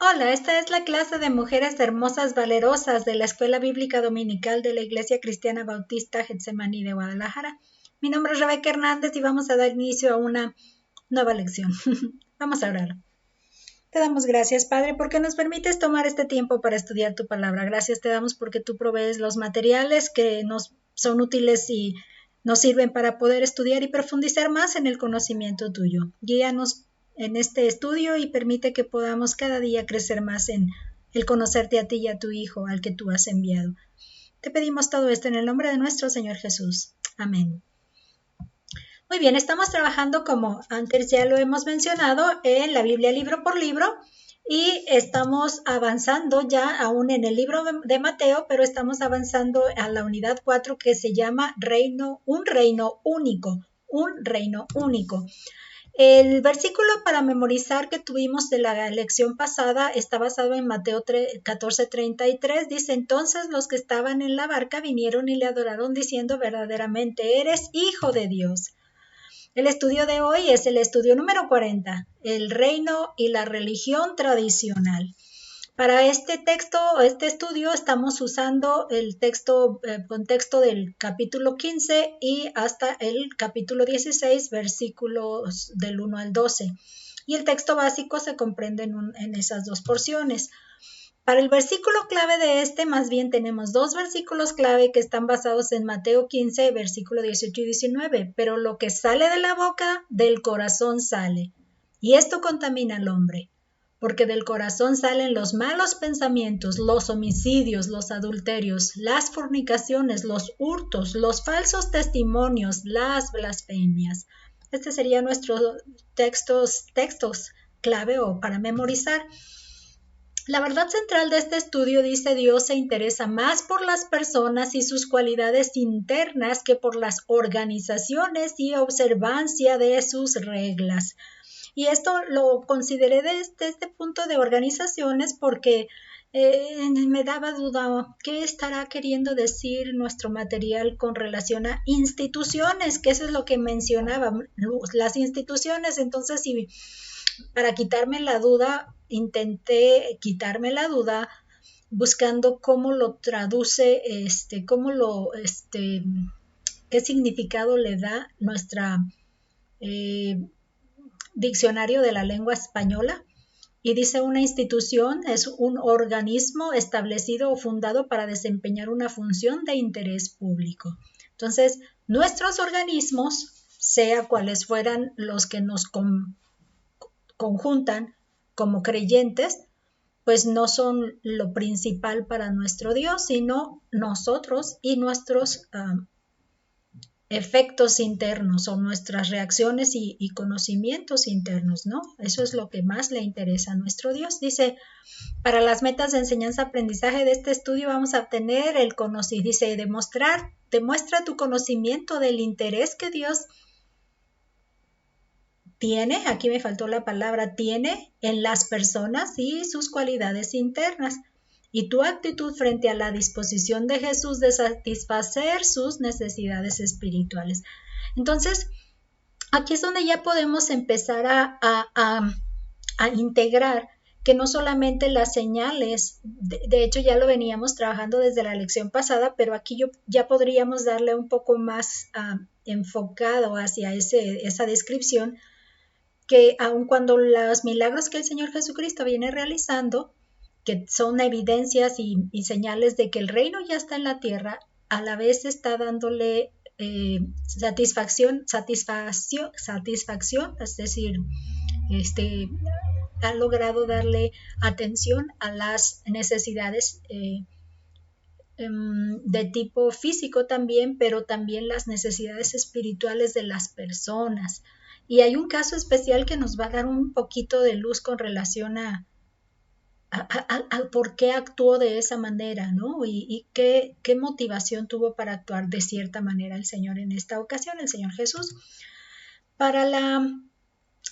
Hola, esta es la clase de Mujeres Hermosas Valerosas de la Escuela Bíblica Dominical de la Iglesia Cristiana Bautista Getsemaní de Guadalajara. Mi nombre es Rebeca Hernández y vamos a dar inicio a una nueva lección. Vamos a orar. Te damos gracias, Padre, porque nos permites tomar este tiempo para estudiar tu palabra. Gracias te damos porque tú provees los materiales que nos son útiles y nos sirven para poder estudiar y profundizar más en el conocimiento tuyo. Guíanos en este estudio y permite que podamos cada día crecer más en el conocerte a ti y a tu Hijo, al que tú has enviado. Te pedimos todo esto en el nombre de nuestro Señor Jesús. Amén. Muy bien, estamos trabajando, como antes ya lo hemos mencionado, en la Biblia libro por libro y estamos avanzando ya aún en el libro de Mateo, pero estamos avanzando a la unidad 4 que se llama un reino único. El versículo para memorizar que tuvimos de la lección pasada está basado en Mateo 14:33. Dice, entonces los que estaban en la barca vinieron y le adoraron diciendo, verdaderamente eres hijo de Dios. El estudio de hoy es el estudio número 40, el reino y la religión tradicional. Para este estudio, estamos usando el contexto del capítulo 15 y hasta el capítulo 16, versículos del 1 al 12. Y el texto básico se comprende en esas dos porciones. Para el versículo clave de más bien tenemos dos versículos clave que están basados en Mateo 15, versículo 18 y 19, pero lo que sale de la boca, del corazón sale. Y esto contamina al hombre, porque del corazón salen los malos pensamientos, los homicidios, los adulterios, las fornicaciones, los hurtos, los falsos testimonios, las blasfemias. Este sería nuestro textos clave o para memorizar. La verdad central de este estudio dice Dios se interesa más por las personas y sus cualidades internas que por las organizaciones y observancia de sus reglas. Y esto lo consideré desde este punto de organizaciones porque me daba duda qué estará queriendo decir nuestro material con relación a instituciones, que eso es lo que mencionaba, las instituciones. Entonces, para quitarme la duda, intenté quitarme la duda buscando cómo lo traduce, qué significado le da nuestra diccionario de la lengua española. Y dice una institución es un organismo establecido o fundado para desempeñar una función de interés público. Entonces, nuestros organismos, sea cuales fueran los que nos conjuntan como creyentes, pues no son lo principal para nuestro Dios, sino nosotros y nuestros efectos internos o nuestras reacciones y conocimientos internos, ¿no? Eso es lo que más le interesa a nuestro Dios. Dice, para las metas de enseñanza-aprendizaje de este estudio vamos a obtener el conocimiento, dice, demuestra tu conocimiento del interés que Dios tiene, aquí me faltó la palabra, tiene en las personas y sus cualidades internas. Y tu actitud frente a la disposición de Jesús de satisfacer sus necesidades espirituales. Entonces, aquí es donde ya podemos empezar a integrar que no solamente las señales, de hecho ya lo veníamos trabajando desde la lección pasada, pero aquí ya podríamos darle un poco más enfocado hacia esa descripción, que aun cuando los milagros que el Señor Jesucristo viene realizando, que son evidencias y señales de que el reino ya está en la tierra, a la vez está dándole satisfacción, es decir, ha logrado darle atención a las necesidades de tipo físico también, pero también las necesidades espirituales de las personas. Y hay un caso especial que nos va a dar un poquito de luz con relación a por qué actuó de esa manera, ¿no? Y qué motivación tuvo para actuar de cierta manera el Señor en esta ocasión, el Señor Jesús. Para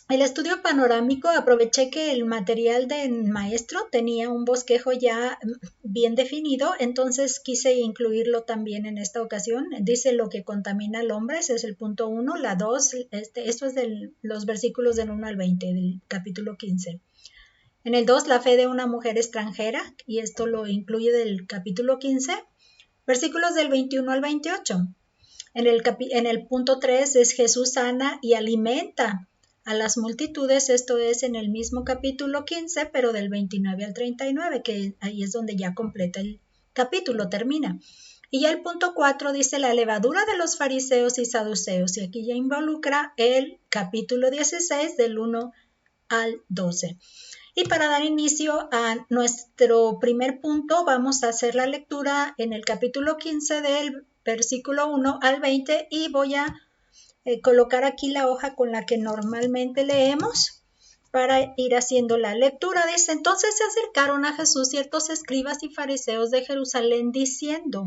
el estudio panorámico aproveché que el material del maestro tenía un bosquejo ya bien definido, entonces quise incluirlo también en esta ocasión. Dice lo que contamina al hombre, ese es el punto 1, la 2, esto es de los versículos del 1 al 20 del capítulo 15. En el 2, la fe de una mujer extranjera, y esto lo incluye del capítulo 15, versículos del 21 al 28. En el punto 3 es Jesús sana y alimenta a las multitudes, esto es en el mismo capítulo 15, pero del 29 al 39, que ahí es donde ya completa el capítulo, termina. Y ya el punto 4 dice la levadura de los fariseos y saduceos, y aquí ya involucra el capítulo 16 del 1 al 12. Y para dar inicio a nuestro primer punto, vamos a hacer la lectura en el capítulo 15 del versículo 1 al 20 y voy a colocar aquí la hoja con la que normalmente leemos para ir haciendo la lectura. Dice, entonces se acercaron a Jesús ciertos escribas y fariseos de Jerusalén diciendo,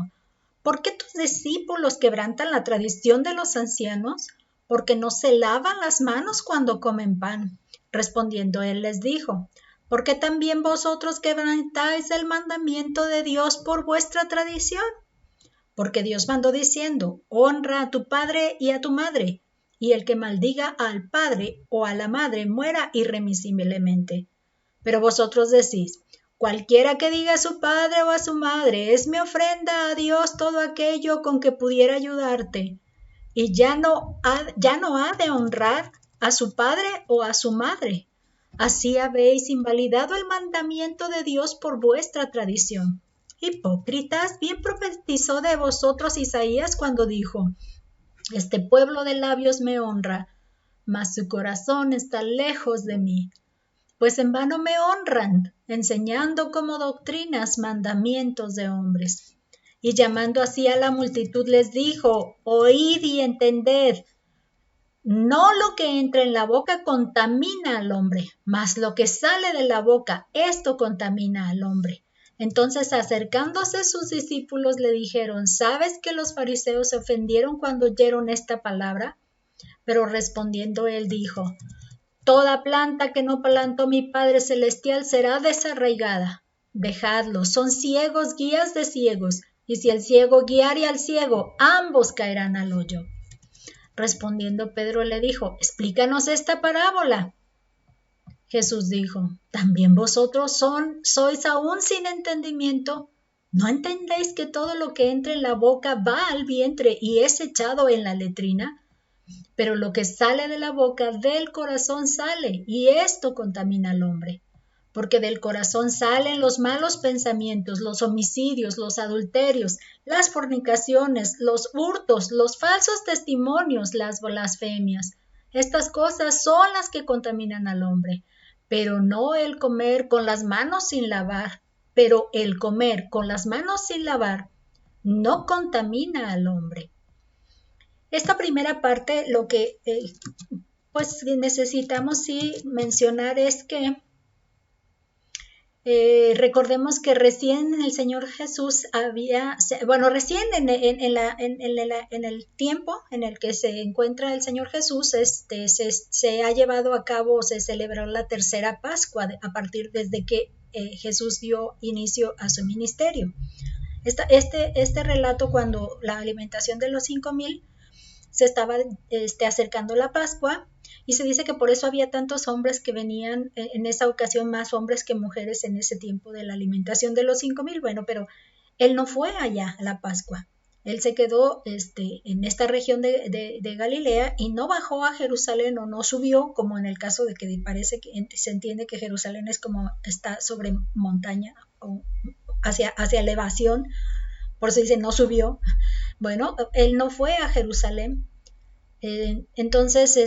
¿por qué tus discípulos quebrantan la tradición de los ancianos? Porque no se lavan las manos cuando comen pan. Respondiendo él les dijo, ¿por qué también vosotros quebrantáis el mandamiento de Dios por vuestra tradición? Porque Dios mandó diciendo, honra a tu padre y a tu madre, y el que maldiga al padre o a la madre muera irremisiblemente. Pero vosotros decís, cualquiera que diga a su padre o a su madre, es mi ofrenda a Dios todo aquello con que pudiera ayudarte, y ya no ha de honrar a su padre o a su madre. Así habéis invalidado el mandamiento de Dios por vuestra tradición. Hipócritas, bien profetizó de vosotros Isaías cuando dijo, este pueblo de labios me honra, mas su corazón está lejos de mí. Pues en vano me honran, enseñando como doctrinas mandamientos de hombres. Y llamando así a la multitud les dijo, oíd y entended, no lo que entra en la boca contamina al hombre, mas lo que sale de la boca, esto contamina al hombre. Entonces acercándose sus discípulos le dijeron, ¿sabes que los fariseos se ofendieron cuando oyeron esta palabra? Pero respondiendo él dijo, toda planta que no plantó mi Padre Celestial será desarraigada. Dejadlos, son ciegos, guías de ciegos, y si el ciego guiare al ciego, ambos caerán al hoyo. Respondiendo Pedro le dijo, explícanos esta parábola. Jesús dijo, ¿también vosotros sois aún sin entendimiento? ¿No entendéis que todo lo que entra en la boca va al vientre y es echado en la letrina? Pero lo que sale de la boca del corazón sale, y esto contamina al hombre. Porque del corazón salen los malos pensamientos, los homicidios, los adulterios, las fornicaciones, los hurtos, los falsos testimonios, las blasfemias. Estas cosas son las que contaminan al hombre, pero no el comer con las manos sin lavar. Pero el comer con las manos sin lavar no contamina al hombre. Esta primera parte, lo que pues necesitamos sí mencionar es que recordemos que recién el Señor Jesús recién en el tiempo en el que se encuentra el Señor Jesús, se ha llevado a cabo, se celebró la tercera Pascua a partir desde que Jesús dio inicio a su ministerio. Este relato, cuando la alimentación de los 5,000 se estaba acercando la Pascua, y se dice que por eso había tantos hombres que venían en esa ocasión, más hombres que mujeres en ese tiempo de la alimentación de los 5,000. Bueno, pero él no fue allá a la Pascua. Él se quedó en esta región de Galilea y no bajó a Jerusalén o no subió, como en el caso de que parece que se entiende que Jerusalén es como está sobre montaña o hacia elevación, por eso dice no subió. Bueno, él no fue a Jerusalén. Entonces,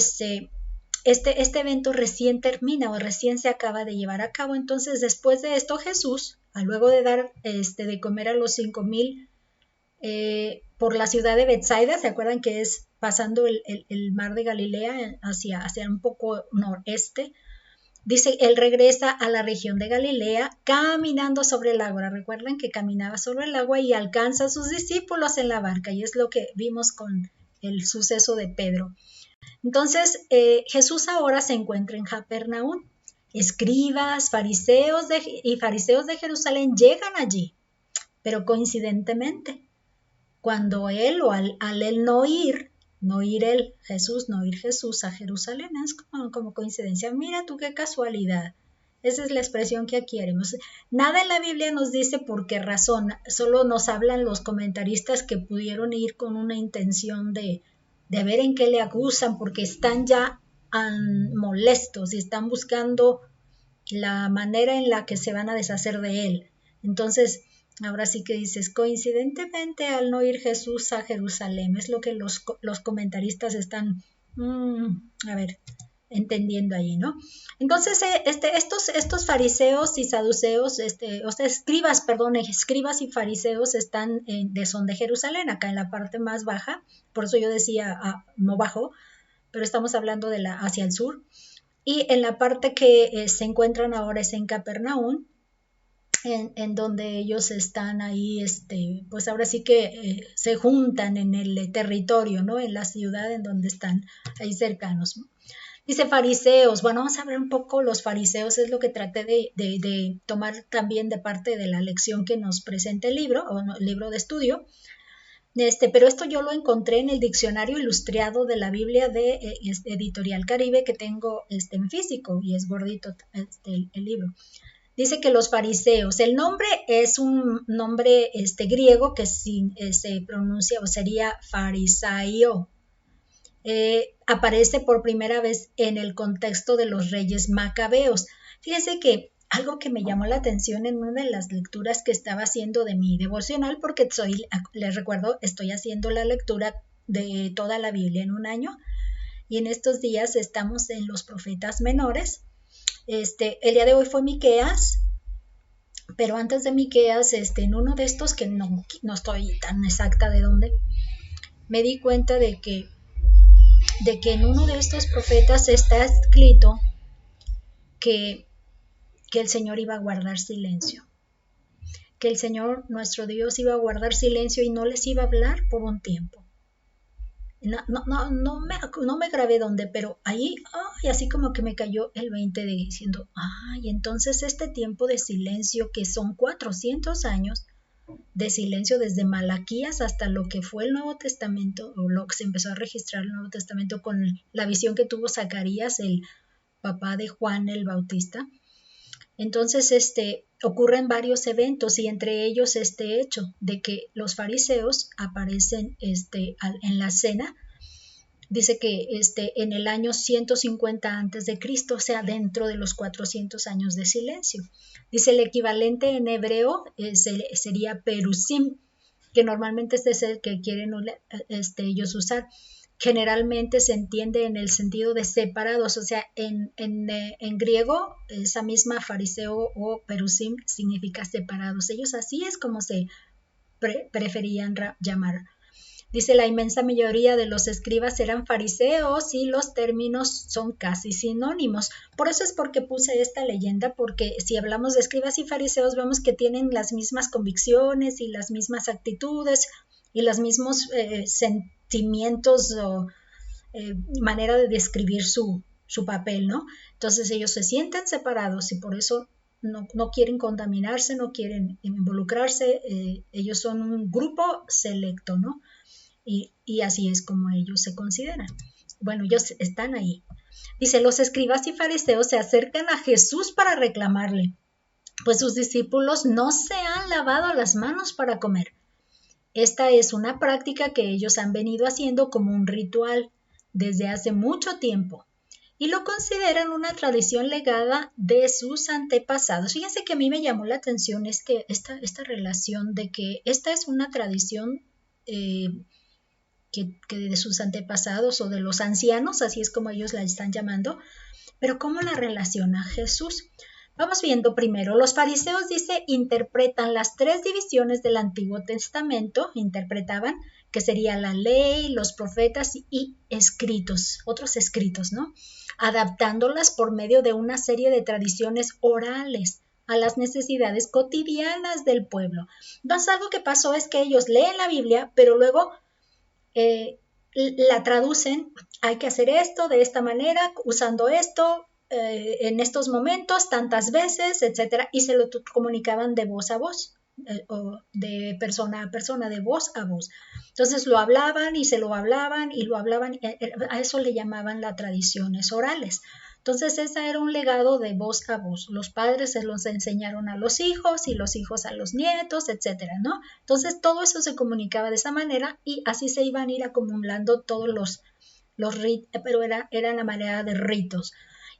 este evento recién termina o recién se acaba de llevar a cabo. Entonces, después de esto, Jesús, luego de dar de comer a los 5,000 por la ciudad de Betsaida, ¿se acuerdan que es pasando el mar de Galilea hacia un poco noreste? Dice, él regresa a la región de Galilea caminando sobre el agua. Recuerden que caminaba sobre el agua y alcanza a sus discípulos en la barca, y es lo que vimos con el suceso de Pedro. Entonces, Jesús ahora se encuentra en Capernaum. Escribas, fariseos de Jerusalén llegan allí, pero coincidentemente, cuando él o al él no ir Jesús a Jerusalén, es como coincidencia. Mira tú qué casualidad. Esa es la expresión que adquirimos. Nada en la Biblia nos dice por qué razón, solo nos hablan los comentaristas que pudieron ir con una intención de ver en qué le acusan, porque están ya molestos y están buscando la manera en la que se van a deshacer de él. Entonces, ahora sí que dices, coincidentemente al no ir Jesús a Jerusalén, es lo que los comentaristas están, a ver, entendiendo ahí, ¿no? Entonces, estos fariseos y saduceos, o sea, escribas y fariseos son de Jerusalén, acá en la parte más baja, por eso yo decía no bajo, pero estamos hablando hacia el sur, y en la parte que se encuentran ahora es en Capernaum, en donde ellos están ahí, pues ahora sí que se juntan en el territorio, ¿no? En la ciudad en donde están ahí cercanos. Dice fariseos, bueno, vamos a ver un poco los fariseos, es lo que traté de tomar también de parte de la lección que nos presenta el libro, o no, el libro de estudio. Pero esto yo lo encontré en el diccionario ilustrado de la Biblia de Editorial Caribe que tengo en físico y es gordito el libro. Dice que los fariseos, el nombre es un nombre griego que se pronuncia o sería farisaio. Aparece por primera vez en el contexto de los reyes macabeos. Fíjense que algo que me llamó la atención en una de las lecturas que estaba haciendo de mi devocional, porque les recuerdo, estoy haciendo la lectura de toda la Biblia en un año, y en estos días estamos en los profetas menores. El día de hoy fue Miqueas, pero antes de Miqueas, en uno de estos que no estoy tan exacta de dónde, me di cuenta de que en uno de estos profetas está escrito que el Señor iba a guardar silencio, que el Señor, nuestro Dios, iba a guardar silencio y no les iba a hablar por un tiempo. No me grabé dónde, pero ahí, así como que me cayó el 20 de diciendo, entonces este tiempo de silencio, que son 400 años de silencio desde Malaquías hasta lo que fue el Nuevo Testamento, o lo que se empezó a registrar el Nuevo Testamento con la visión que tuvo Zacarías, el papá de Juan el Bautista. Entonces, ocurren varios eventos y entre ellos este hecho de que los fariseos aparecen en la cena. Dice que en el año 150 antes de Cristo, o sea, dentro de los 400 años de silencio. Dice el equivalente en hebreo sería perusim, que normalmente este es el que quieren ellos usar. Generalmente se entiende en el sentido de separados, o sea, en griego esa misma fariseo o perusim significa separados. Ellos así es como se preferían llamar. Dice, la inmensa mayoría de los escribas eran fariseos y los términos son casi sinónimos. Por eso es porque puse esta leyenda, porque si hablamos de escribas y fariseos vemos que tienen las mismas convicciones y las mismas actitudes y los mismos sentimientos o manera de describir su papel, ¿no? Entonces ellos se sienten separados y por eso no quieren contaminarse, no quieren involucrarse, ellos son un grupo selecto, ¿no? Y así es como ellos se consideran. Bueno, ellos están ahí. Dice, los escribas y fariseos se acercan a Jesús para reclamarle, pues sus discípulos no se han lavado las manos para comer. Esta es una práctica que ellos han venido haciendo como un ritual desde hace mucho tiempo y lo consideran una tradición legada de sus antepasados. Fíjense que a mí me llamó la atención esta relación de que esta es una tradición que de sus antepasados o de los ancianos, así es como ellos la están llamando, pero ¿cómo la relaciona Jesús? Vamos viendo primero, los fariseos, dice, interpretan las 3 divisiones del Antiguo Testamento, interpretaban que sería la ley, los profetas y escritos, otros escritos, ¿no? Adaptándolas por medio de una serie de tradiciones orales a las necesidades cotidianas del pueblo. Entonces, algo que pasó es que ellos leen la Biblia, pero luego la traducen, hay que hacer esto de esta manera, usando esto, en estos momentos, tantas veces, etcétera, y se lo comunicaban de voz a voz, o de persona a persona, de voz a voz. Entonces lo hablaban y se lo hablaban y lo hablaban, a eso le llamaban las tradiciones orales. Entonces, ese era un legado de voz a voz. Los padres se los enseñaron a los hijos y los hijos a los nietos, etcétera, ¿no? Entonces, todo eso se comunicaba de esa manera y así se iban a ir acumulando todos los ritos, pero era la manera de ritos.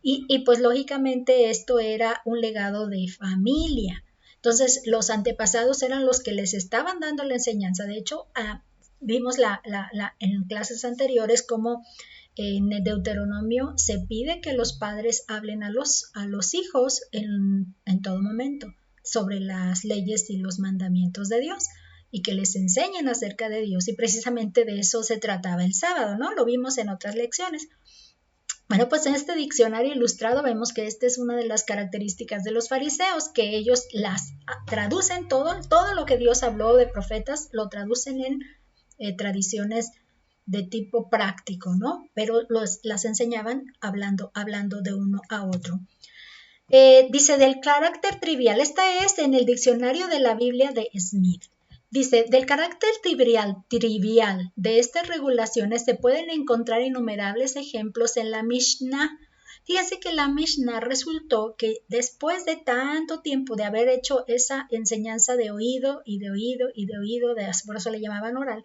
Y pues lógicamente esto era un legado de familia. Entonces, los antepasados eran los que les estaban dando la enseñanza. De hecho, vimos en clases anteriores cómo en el Deuteronomio se pide que los padres hablen a los hijos en todo momento sobre las leyes y los mandamientos de Dios y que les enseñen acerca de Dios. Y precisamente de eso se trataba el sábado, ¿no? Lo vimos en otras lecciones. Bueno, pues en este diccionario ilustrado vemos que esta es una de las características de los fariseos, que ellos las traducen todo lo que Dios habló de profetas, lo traducen en tradiciones de tipo práctico, ¿no? Pero las enseñaban hablando de uno a otro. Dice, del carácter trivial, esta es en el diccionario de la Biblia de Smith. Dice, del carácter trivial de estas regulaciones se pueden encontrar innumerables ejemplos en la Mishnah. Fíjense que la Mishnah resultó que después de tanto tiempo de haber hecho esa enseñanza de oído y de oído y de oído, por eso le llamaban oral,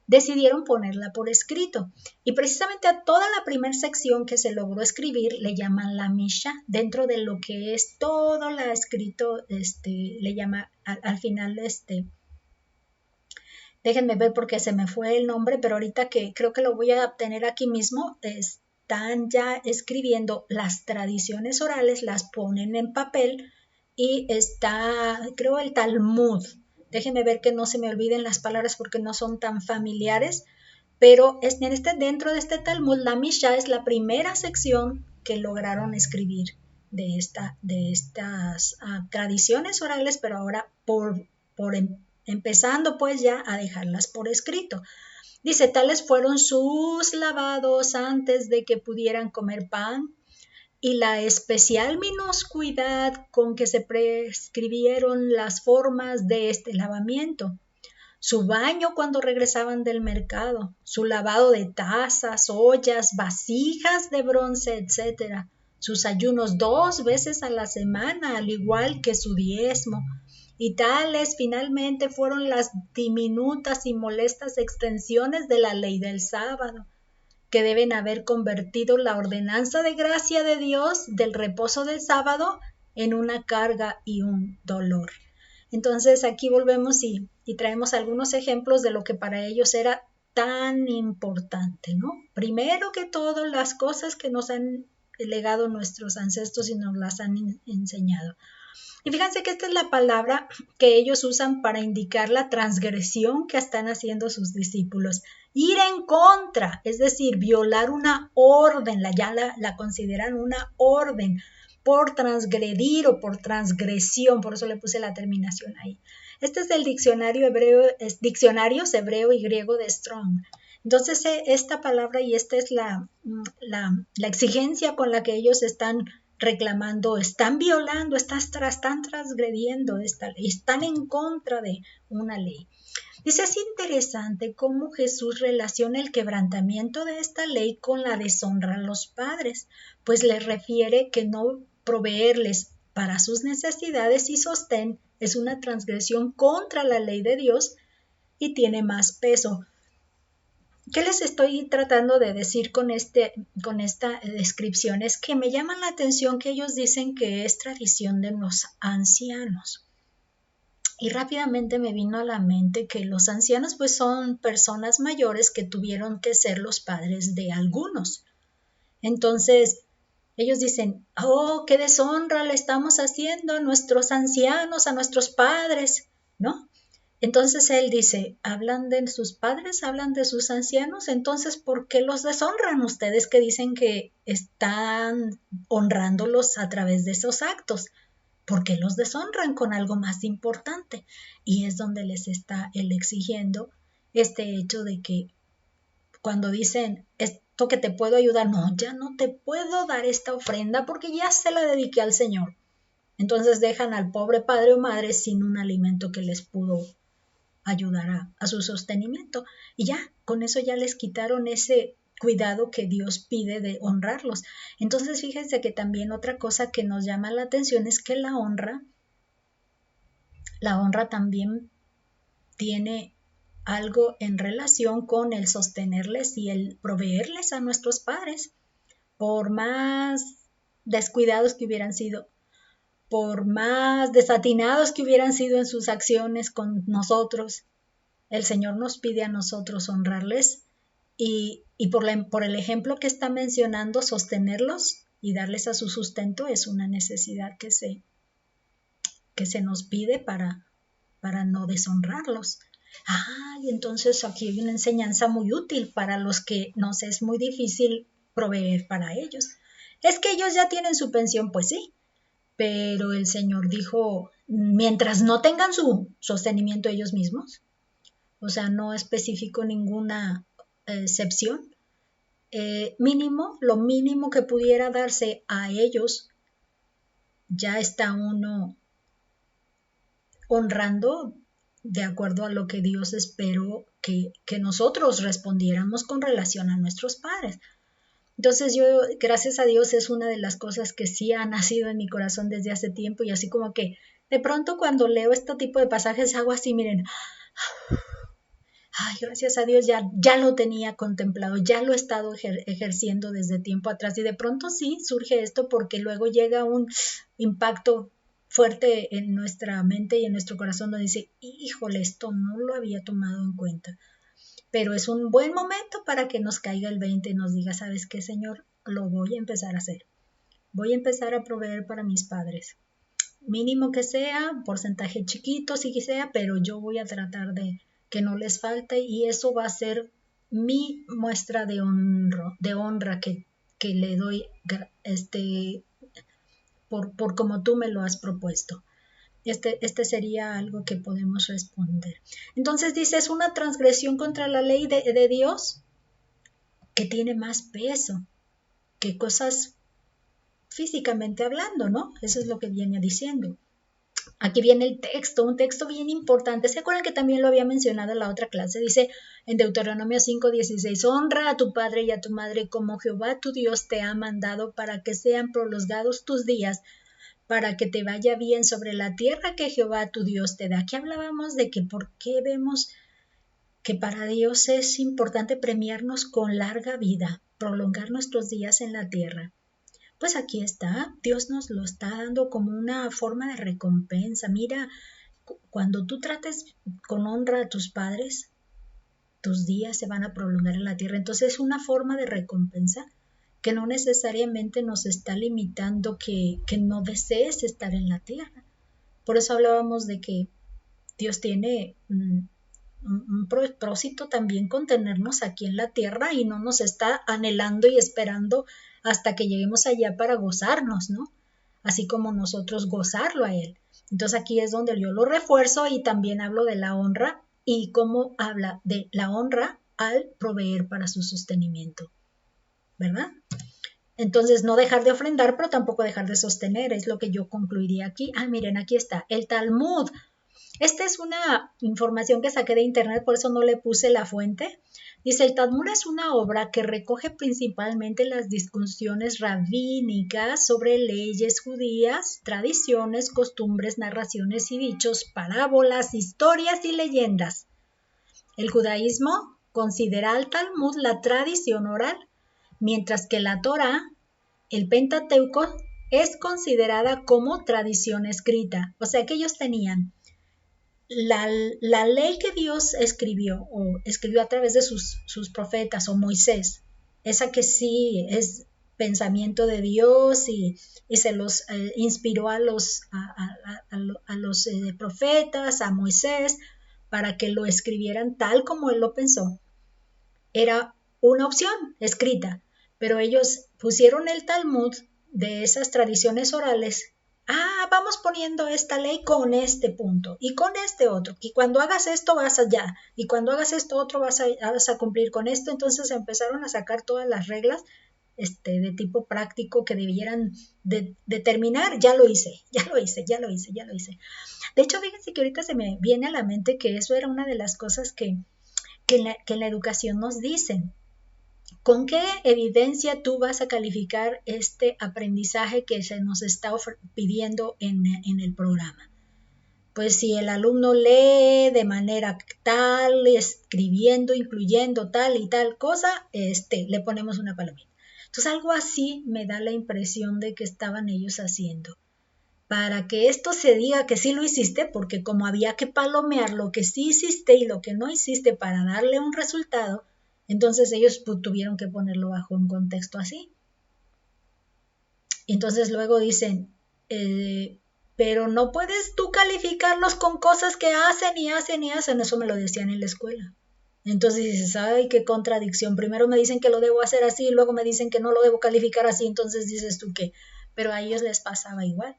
decidieron ponerla por escrito. Y precisamente a toda la primera sección que se logró escribir le llaman la Mishnah. Dentro de lo que es todo lo escrito, le llama al final, déjenme ver porque se me fue el nombre, pero ahorita que creo que lo voy a obtener aquí mismo, están ya escribiendo las tradiciones orales, las ponen en papel y está, creo, el Talmud. Déjenme ver que no se me olviden las palabras porque no son tan familiares, pero dentro de este Talmud, la Mishnah es la primera sección que lograron escribir de estas tradiciones orales, pero ahora empezando pues ya a dejarlas por escrito. Dice, tales fueron sus lavados antes de que pudieran comer pan y la especial minuscuidad con que se prescribieron las formas de este lavamiento. Su baño cuando regresaban del mercado, su lavado de tazas, ollas, vasijas de bronce, etc. Sus ayunos 2 veces a la semana, al igual que su diezmo. Y tales finalmente fueron las diminutas y molestas extensiones de la ley del sábado, que deben haber convertido la ordenanza de gracia de Dios del reposo del sábado en una carga y un dolor. Entonces aquí volvemos y traemos algunos ejemplos de lo que para ellos era tan importante, ¿no? Primero que todo, las cosas que nos han legado nuestros ancestros y nos las han enseñado. Y fíjense que esta es la palabra que ellos usan para indicar la transgresión que están haciendo sus discípulos. Ir en contra, es decir, violar una orden, ya la consideran una orden por transgredir o por transgresión, por eso le puse la terminación ahí. Este es el diccionarios hebreo y griego de Strong. Entonces, esta palabra y esta es la exigencia con la que ellos están reclamando, están violando, están transgrediendo esta ley, están en contra de una ley. Dice, es interesante cómo Jesús relaciona el quebrantamiento de esta ley con la deshonra a los padres, pues les refiere que no proveerles para sus necesidades y sostén es una transgresión contra la ley de Dios y tiene más peso. ¿Qué les estoy tratando de decir con esta descripción? Es que me llama la atención que ellos dicen que es tradición de los ancianos. Y rápidamente me vino a la mente que los ancianos pues son personas mayores que tuvieron que ser los padres de algunos. Entonces, ellos dicen, oh, qué deshonra le estamos haciendo a nuestros ancianos, a nuestros padres, ¿no? Entonces él dice, ¿hablan de sus padres? ¿Hablan de sus ancianos? Entonces, ¿por qué los deshonran ustedes que dicen que están honrándolos a través de esos actos? ¿Por qué los deshonran con algo más importante? Y es donde les está él exigiendo este hecho de que cuando dicen, esto que te puedo ayudar, no, ya no te puedo dar esta ofrenda porque ya se la dediqué al Señor. Entonces dejan al pobre padre o madre sin un alimento que les pudo ayudar a su sostenimiento. Y ya, con eso ya les quitaron ese cuidado que Dios pide de honrarlos. Entonces fíjense que también otra cosa que nos llama la atención es que la honra también tiene algo en relación con el sostenerles y el proveerles a nuestros padres, por más descuidados que hubieran sido, por más desatinados que hubieran sido en sus acciones con nosotros. El Señor nos pide a nosotros honrarles y por el ejemplo que está mencionando, sostenerlos y darles a su sustento es una necesidad que se nos pide para no deshonrarlos. Y entonces aquí hay una enseñanza muy útil para los que nos es muy difícil proveer para ellos. Es que ellos ya tienen su pensión, pues sí, pero el Señor dijo, mientras no tengan su sostenimiento ellos mismos, o sea, no especificó ninguna excepción, lo mínimo que pudiera darse a ellos, ya está uno honrando de acuerdo a lo que Dios esperó que nosotros respondiéramos con relación a nuestros padres. Entonces yo, gracias a Dios, es una de las cosas que sí ha nacido en mi corazón desde hace tiempo y así como que de pronto cuando leo este tipo de pasajes hago así, miren, gracias a Dios ya lo tenía contemplado, ya lo he estado ejerciendo desde tiempo atrás y de pronto sí surge esto porque luego llega un impacto fuerte en nuestra mente y en nuestro corazón donde dice, híjole, esto no lo había tomado en cuenta. Pero es un buen momento para que nos caiga el 20 y nos diga, ¿sabes qué, Señor? Lo voy a empezar a hacer. Voy a empezar a proveer para mis padres. Mínimo que sea, porcentaje chiquito si sea, pero yo voy a tratar de que no les falte y eso va a ser mi muestra de honra que le doy por como tú me lo has propuesto. Este sería algo que podemos responder. Entonces dice, es una transgresión contra la ley de Dios que tiene más peso que cosas físicamente hablando, ¿no? Eso es lo que viene diciendo. Aquí viene el texto, un texto bien importante. ¿Se acuerdan que también lo había mencionado en la otra clase? Dice en Deuteronomio 5:16, honra a tu padre y a tu madre como Jehová tu Dios te ha mandado para que sean prolongados tus días, para que te vaya bien sobre la tierra que Jehová tu Dios te da. Aquí hablábamos de que por qué vemos que para Dios es importante premiarnos con larga vida, prolongar nuestros días en la tierra. Pues aquí está, Dios nos lo está dando como una forma de recompensa. Mira, cuando tú trates con honra a tus padres, tus días se van a prolongar en la tierra. Entonces es una forma de recompensa que no necesariamente nos está limitando que no desees estar en la tierra. Por eso hablábamos de que Dios tiene un propósito también con tenernos aquí en la tierra y no nos está anhelando y esperando hasta que lleguemos allá para gozarnos, ¿no? Así como nosotros gozarlo a Él. Entonces aquí es donde yo lo refuerzo y también hablo de la honra y cómo habla de la honra al proveer para su sostenimiento, ¿verdad? Entonces no dejar de ofrendar, pero tampoco dejar de sostener, es lo que yo concluiría aquí. Miren, aquí está, el Talmud. Esta es una información que saqué de internet, por eso no le puse la fuente. Dice, el Talmud es una obra que recoge principalmente las discusiones rabínicas sobre leyes judías, tradiciones, costumbres, narraciones y dichos, parábolas, historias y leyendas. El judaísmo considera al Talmud la tradición oral, mientras que la Torá, el Pentateuco, es considerada como tradición escrita. O sea que ellos tenían la ley que Dios escribió o escribió a través de sus profetas o Moisés, esa que sí es pensamiento de Dios y se los inspiró a los profetas, a Moisés, para que lo escribieran tal como él lo pensó. Era una opción escrita, pero ellos pusieron el Talmud de esas tradiciones orales. Vamos poniendo esta ley con este punto y con este otro, y cuando hagas esto vas allá, y cuando hagas esto otro vas a cumplir con esto. Entonces empezaron a sacar todas las reglas de tipo práctico que debieran determinar. Ya lo hice. De hecho, fíjense que ahorita se me viene a la mente que eso era una de las cosas que en la educación nos dicen, ¿Con qué evidencia tú vas a calificar este aprendizaje que se nos está pidiendo en el programa? Pues si el alumno lee de manera tal, escribiendo, incluyendo tal y tal cosa, le ponemos una palomita. Entonces algo así me da la impresión de que estaban ellos haciendo. Para que esto se diga que sí lo hiciste, porque como había que palomear lo que sí hiciste y lo que no hiciste para darle un resultado, entonces ellos tuvieron que ponerlo bajo un contexto así. Entonces luego dicen, pero no puedes tú calificarlos con cosas que hacen y hacen y hacen. Eso me lo decían en la escuela. Entonces dices, ay, qué contradicción. Primero me dicen que lo debo hacer así y luego me dicen que no lo debo calificar así. Entonces dices tú qué. Pero a ellos les pasaba igual.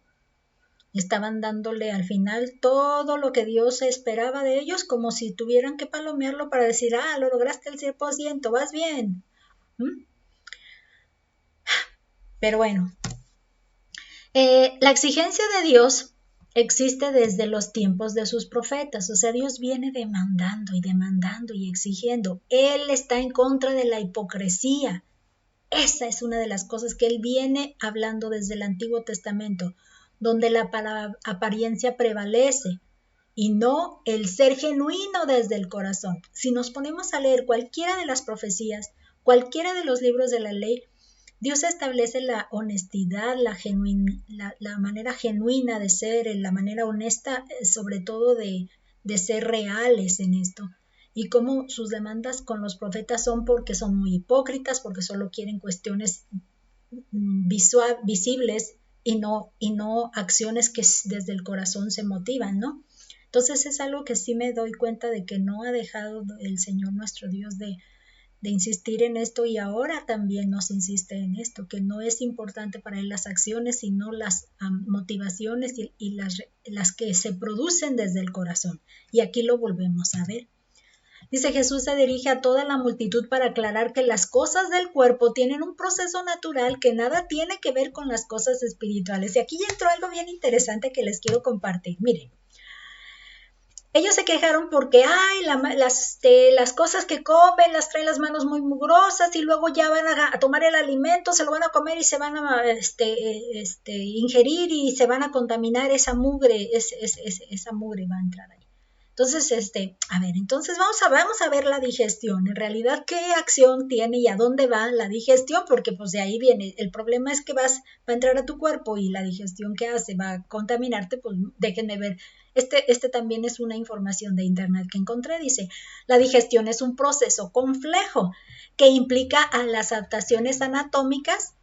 Estaban dándole al final todo lo que Dios esperaba de ellos como si tuvieran que palomearlo para decir, lo lograste al 100%, vas bien. Pero bueno, la exigencia de Dios existe desde los tiempos de sus profetas, o sea, Dios viene demandando y demandando y exigiendo. Él está en contra de la hipocresía. Esa es una de las cosas que Él viene hablando desde el Antiguo Testamento, donde la apariencia prevalece y no el ser genuino desde el corazón. Si nos ponemos a leer cualquiera de las profecías, cualquiera de los libros de la ley, Dios establece la honestidad, la manera genuina de ser, la manera honesta, sobre todo de ser reales en esto. Y cómo sus demandas con los profetas son porque son muy hipócritas, porque solo quieren cuestiones visibles y no acciones que desde el corazón se motivan, ¿no? Entonces es algo que sí me doy cuenta de que no ha dejado el Señor nuestro Dios de insistir en esto, y ahora también nos insiste en esto, que no es importante para Él las acciones, sino las motivaciones y las que se producen desde el corazón. Y aquí lo volvemos a ver. Dice, Jesús se dirige a toda la multitud para aclarar que las cosas del cuerpo tienen un proceso natural que nada tiene que ver con las cosas espirituales. Y aquí ya entró algo bien interesante que les quiero compartir. Miren, ellos se quejaron porque, las cosas que comen las traen las manos muy mugrosas y luego ya van a tomar el alimento, se lo van a comer y se van a ingerir y se van a contaminar esa mugre, esa mugre va a entrar ahí. Entonces, entonces vamos a ver la digestión. En realidad, ¿qué acción tiene y a dónde va la digestión? Porque pues de ahí viene. El problema es que va a entrar a tu cuerpo y la digestión que hace va a contaminarte, pues déjenme ver. Este también es una información de internet que encontré. Dice, la digestión es un proceso complejo que implica a las adaptaciones anatómicas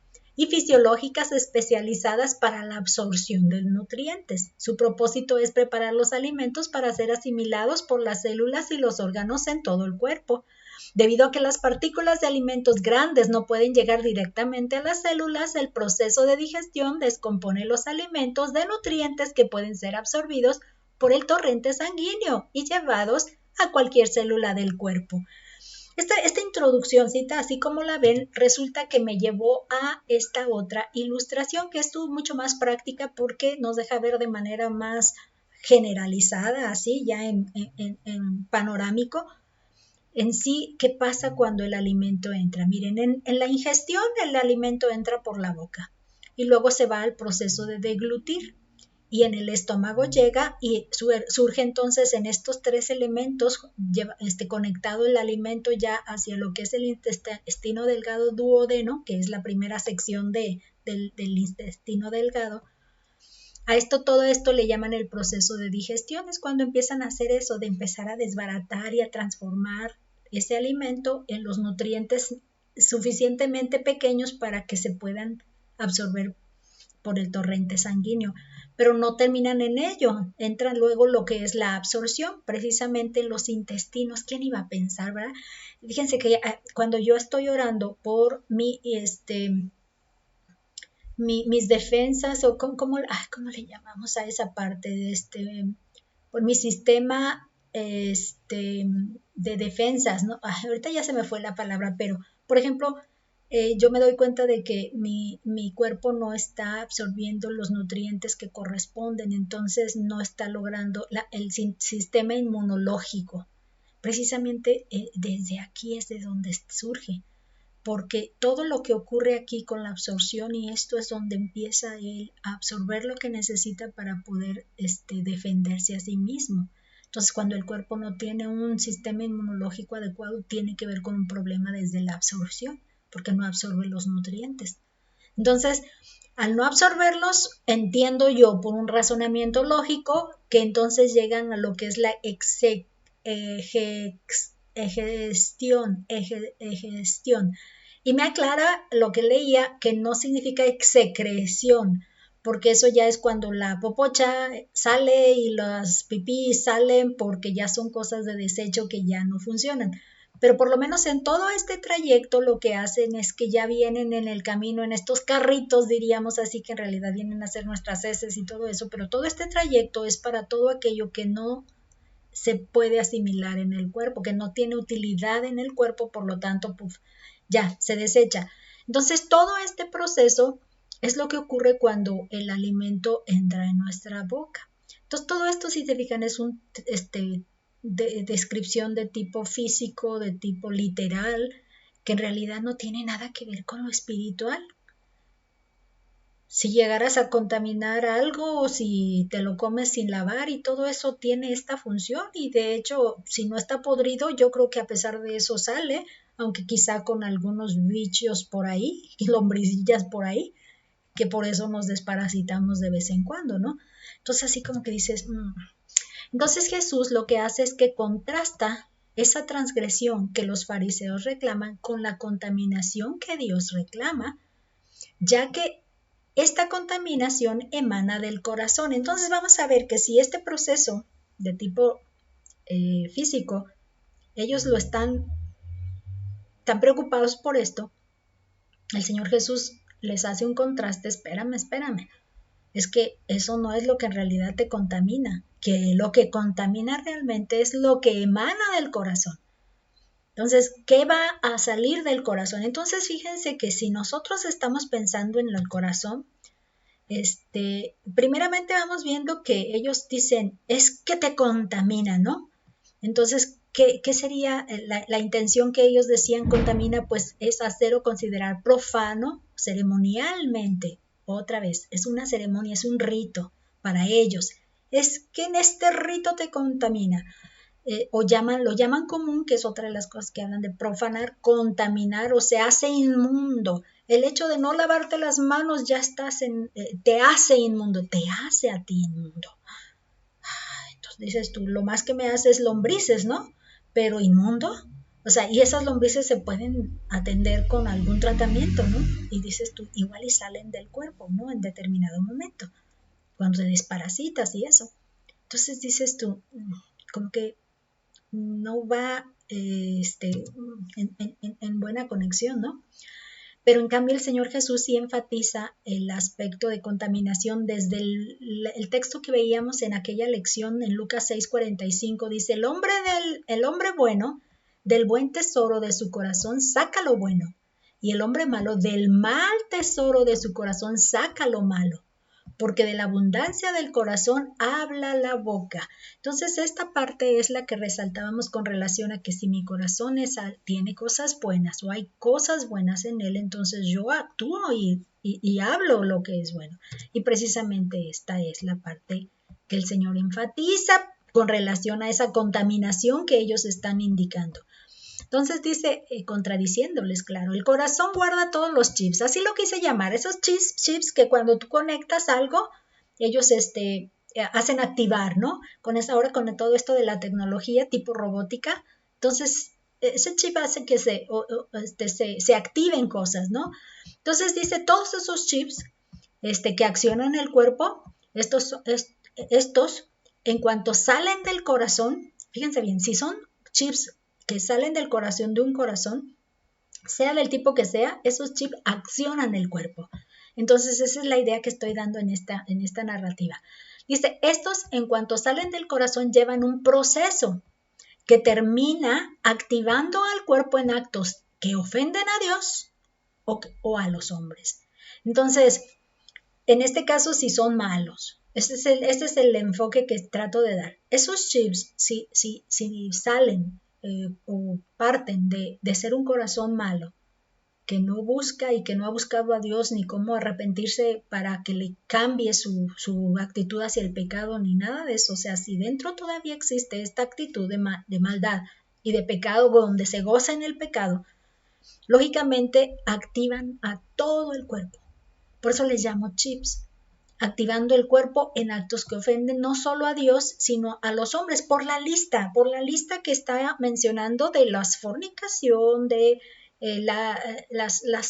y fisiológicas especializadas para la absorción de nutrientes. Su propósito es preparar los alimentos para ser asimilados por las células y los órganos en todo el cuerpo. Debido a que las partículas de alimentos grandes no pueden llegar directamente a las células, el proceso de digestión descompone los alimentos de nutrientes que pueden ser absorbidos por el torrente sanguíneo y llevados a cualquier célula del cuerpo. Esta introduccióncita, así como la ven, resulta que me llevó a esta otra ilustración que es mucho más práctica porque nos deja ver de manera más generalizada, así ya en panorámico, en sí, ¿qué pasa cuando el alimento entra? Miren, en la ingestión el alimento entra por la boca y luego se va al proceso de deglutir. Y en el estómago llega y surge entonces en estos tres elementos conectado el alimento ya hacia lo que es el intestino delgado duodeno, que es la primera sección del intestino delgado. Todo esto le llaman el proceso de digestión. Es cuando empiezan a hacer eso, de empezar a desbaratar y a transformar ese alimento en los nutrientes suficientemente pequeños para que se puedan absorber por el torrente sanguíneo, pero no terminan en ello, entra luego lo que es la absorción, precisamente en los intestinos. ¿Quién iba a pensar, verdad? Fíjense que cuando yo estoy orando por mis defensas, o ¿cómo le llamamos a esa parte de por mi sistema de defensas, ¿no? Ahorita ya se me fue la palabra, pero, por ejemplo, yo me doy cuenta de que mi cuerpo no está absorbiendo los nutrientes que corresponden, entonces no está logrando el sistema inmunológico. Precisamente desde aquí es de donde surge, porque todo lo que ocurre aquí con la absorción y esto es donde empieza él a absorber lo que necesita para poder defenderse a sí mismo. Entonces, cuando el cuerpo no tiene un sistema inmunológico adecuado, tiene que ver con un problema desde la absorción, porque no absorbe los nutrientes. Entonces, al no absorberlos, entiendo yo por un razonamiento lógico que entonces llegan a lo que es la egestión. Y me aclara lo que leía, que no significa secreción, porque eso ya es cuando la popocha sale y las pipí salen porque ya son cosas de desecho que ya no funcionan. Pero por lo menos en todo este trayecto lo que hacen es que ya vienen en el camino, en estos carritos, diríamos así, que en realidad vienen a hacer nuestras heces y todo eso, pero todo este trayecto es para todo aquello que no se puede asimilar en el cuerpo, que no tiene utilidad en el cuerpo, por lo tanto, ya se desecha. Entonces, todo este proceso es lo que ocurre cuando el alimento entra en nuestra boca. Entonces, todo esto, si se fijan, es un descripción de tipo físico, de tipo literal, que en realidad no tiene nada que ver con lo espiritual. Si llegaras a contaminar algo o si te lo comes sin lavar y todo eso tiene esta función y de hecho si no está podrido yo creo que a pesar de eso sale, aunque quizá con algunos bichos por ahí y lombricillas por ahí, que por eso nos desparasitamos de vez en cuando, ¿no? Entonces así como que dices, Entonces Jesús lo que hace es que contrasta esa transgresión que los fariseos reclaman con la contaminación que Dios reclama, ya que esta contaminación emana del corazón. Entonces vamos a ver que si este proceso de tipo físico, ellos lo están tan preocupados por esto, el Señor Jesús les hace un contraste, espérame. Es que eso no es lo que en realidad te contamina, que lo que contamina realmente es lo que emana del corazón. Entonces, ¿qué va a salir del corazón? Entonces, fíjense que si nosotros estamos pensando en el corazón, primeramente vamos viendo que ellos dicen, es que te contamina, ¿no? Entonces, ¿qué sería la intención que ellos decían contamina? Pues es hacer o considerar profano ceremonialmente. Otra vez, es una ceremonia, es un rito para ellos. Es que en este rito te contamina. Lo llaman común, que es otra de las cosas que hablan de profanar, contaminar o se hace inmundo. El hecho de no lavarte las manos ya te hace inmundo, te hace a ti inmundo. Entonces dices tú, lo más que me hace es lombrices, ¿no? Pero inmundo, o sea, y esas lombrices se pueden atender con algún tratamiento, ¿no? Y dices tú, igual y salen del cuerpo, ¿no? En determinado momento, cuando te desparasitas y eso. Entonces dices tú, como que no va en buena conexión, ¿no? Pero en cambio el Señor Jesús sí enfatiza el aspecto de contaminación desde el texto que veíamos en aquella lección en Lucas 6:45, dice, el hombre bueno del buen tesoro de su corazón saca lo bueno, y el hombre malo del mal tesoro de su corazón saca lo malo, porque de la abundancia del corazón habla la boca. Entonces esta parte es la que resaltábamos con relación a que si mi corazón tiene cosas buenas o hay cosas buenas en él, entonces yo actúo y hablo lo que es bueno. Y precisamente esta es la parte que el Señor enfatiza con relación a esa contaminación que ellos están indicando. Entonces dice, contradiciéndoles, claro, el corazón guarda todos los chips, así lo quise llamar, esos chips que cuando tú conectas algo, ellos hacen activar, ¿no? Ahora con todo esto de la tecnología tipo robótica, entonces ese chip hace que se activen cosas, ¿no? Entonces dice, todos esos chips que accionan el cuerpo, estos, en cuanto salen del corazón, fíjense bien, si son chips que salen del corazón de un corazón, sea del tipo que sea, esos chips accionan el cuerpo. Entonces esa es la idea que estoy dando en esta narrativa. Dice, estos en cuanto salen del corazón llevan un proceso que termina activando al cuerpo en actos que ofenden a Dios o a los hombres. Entonces, en este caso, si son malos, este es el enfoque que trato de dar. Esos chips, si salen o parten de ser un corazón malo, no busca y que no ha buscado a Dios ni cómo arrepentirse para que le cambie su actitud hacia el pecado ni nada de eso. O sea, si dentro todavía existe esta actitud de maldad y de pecado donde se goza en el pecado, lógicamente activan a todo el cuerpo. Por eso les llamo chips, activando el cuerpo en actos que ofenden no solo a Dios, sino a los hombres, por la lista que está mencionando de la fornicación, de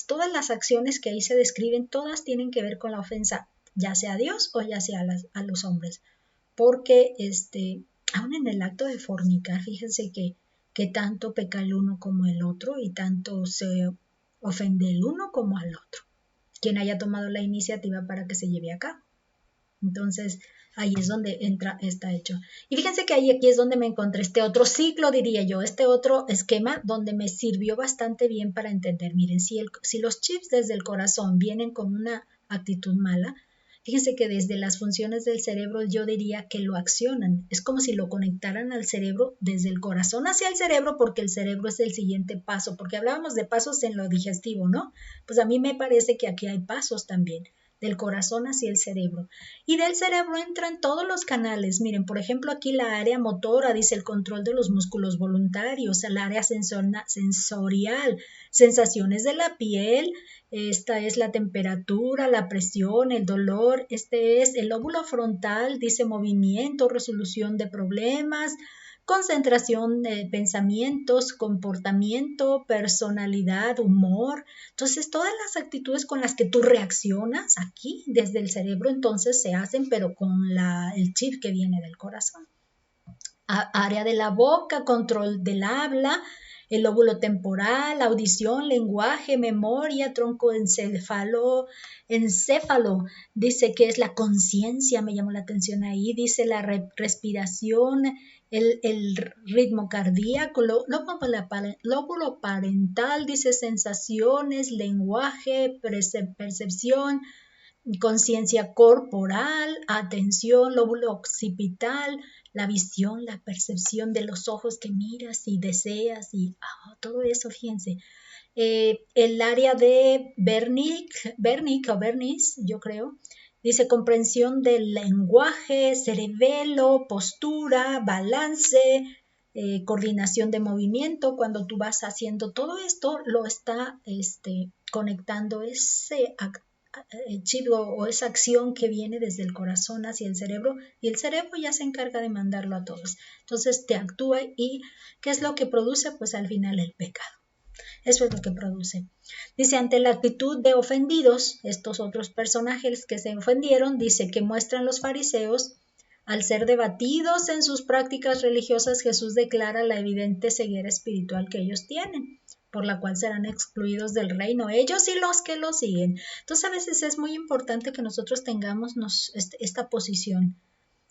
todas las acciones que ahí se describen, todas tienen que ver con la ofensa, ya sea a Dios o ya sea a los hombres. Porque aún en el acto de fornicar, fíjense que tanto peca el uno como el otro y tanto se ofende el uno como al otro, quien haya tomado la iniciativa para que se lleve a cabo. Entonces, ahí es donde entra este hecho. Y fíjense que aquí es donde me encontré este otro ciclo, diría yo, este otro esquema donde me sirvió bastante bien para entender. Miren, si los chips desde el corazón vienen con una actitud mala, fíjense que desde las funciones del cerebro yo diría que lo accionan. Es como si lo conectaran al cerebro desde el corazón hacia el cerebro, porque el cerebro es el siguiente paso, porque hablábamos de pasos en lo digestivo, ¿no? Pues a mí me parece que aquí hay pasos también, del corazón hacia el cerebro. Y del cerebro entran todos los canales. Miren, por ejemplo, aquí la área motora dice el control de los músculos voluntarios, el área sensorial, sensaciones de la piel, esta es la temperatura, la presión, el dolor, este es el lóbulo frontal, dice movimiento, resolución de problemas, concentración de pensamientos, comportamiento, personalidad, humor. Entonces, todas las actitudes con las que tú reaccionas aquí desde el cerebro entonces se hacen, pero con el chip que viene del corazón. Área de la boca, control del habla, el lóbulo temporal, audición, lenguaje, memoria, tronco encéfalo, dice que es la conciencia, me llamó la atención ahí, dice la respiración, el ritmo cardíaco, lóbulo parental, dice sensaciones, lenguaje, percepción, conciencia corporal, atención, lóbulo occipital, la visión, la percepción de los ojos que miras y deseas y todo eso, fíjense. El área de Wernicke o Bernis, yo creo, dice comprensión del lenguaje, cerebelo, postura, balance, coordinación de movimiento. Cuando tú vas haciendo todo esto, lo está conectando ese chip o esa acción que viene desde el corazón hacia el cerebro, y el cerebro ya se encarga de mandarlo a todos. Entonces te actúa, y ¿qué es lo que produce? Pues al final el pecado. Eso es lo que produce. Dice, ante la actitud de ofendidos, estos otros personajes que se ofendieron, dice que muestran los fariseos, al ser debatidos en sus prácticas religiosas, Jesús declara la evidente ceguera espiritual que ellos tienen, por la cual serán excluidos del reino, ellos y los que lo siguen. Entonces, a veces es muy importante que nosotros tengamos esta posición.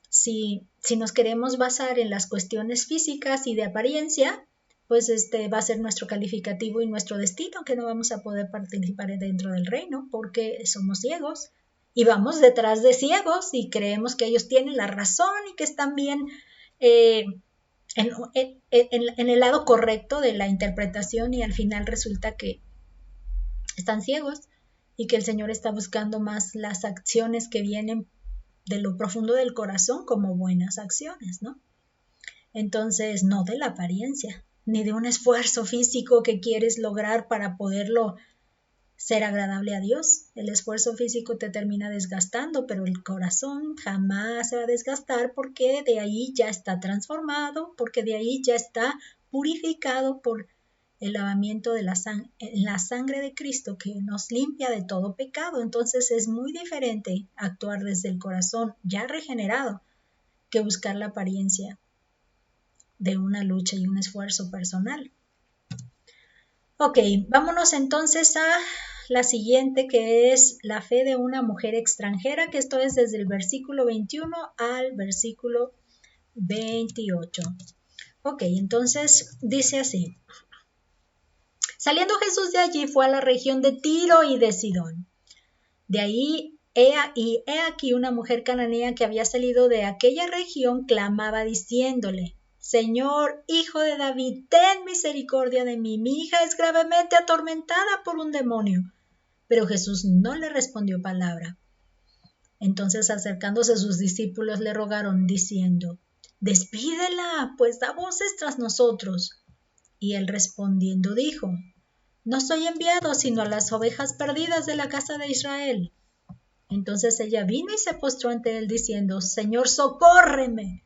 Si nos queremos basar en las cuestiones físicas y de apariencia, pues va a ser nuestro calificativo y nuestro destino, que no vamos a poder participar dentro del reino porque somos ciegos y vamos detrás de ciegos y creemos que ellos tienen la razón y que están bien en el lado correcto de la interpretación, y al final resulta que están ciegos y que el Señor está buscando más las acciones que vienen de lo profundo del corazón como buenas acciones, ¿no? Entonces, no de la apariencia, ni de un esfuerzo físico que quieres lograr para poderlo ser agradable a Dios. El esfuerzo físico te termina desgastando, pero el corazón jamás se va a desgastar, porque de ahí ya está transformado, porque de ahí ya está purificado por el lavamiento de la sangre de Cristo, que nos limpia de todo pecado. Entonces es muy diferente actuar desde el corazón ya regenerado que buscar la apariencia de una lucha y un esfuerzo personal. Ok, vámonos entonces a la siguiente, que es la fe de una mujer extranjera, que esto es desde el versículo 21 al versículo 28. Ok, entonces dice así. Saliendo Jesús de allí, fue a la región de Tiro y de Sidón. De ahí, he aquí una mujer cananea que había salido de aquella región clamaba diciéndole, Señor, hijo de David, ten misericordia de mí. Mi hija es gravemente atormentada por un demonio. Pero Jesús no le respondió palabra. Entonces, acercándose a sus discípulos, le rogaron, diciendo, despídela, pues da voces tras nosotros. Y él respondiendo dijo, no soy enviado sino a las ovejas perdidas de la casa de Israel. Entonces ella vino y se postró ante él, diciendo, Señor, socórreme.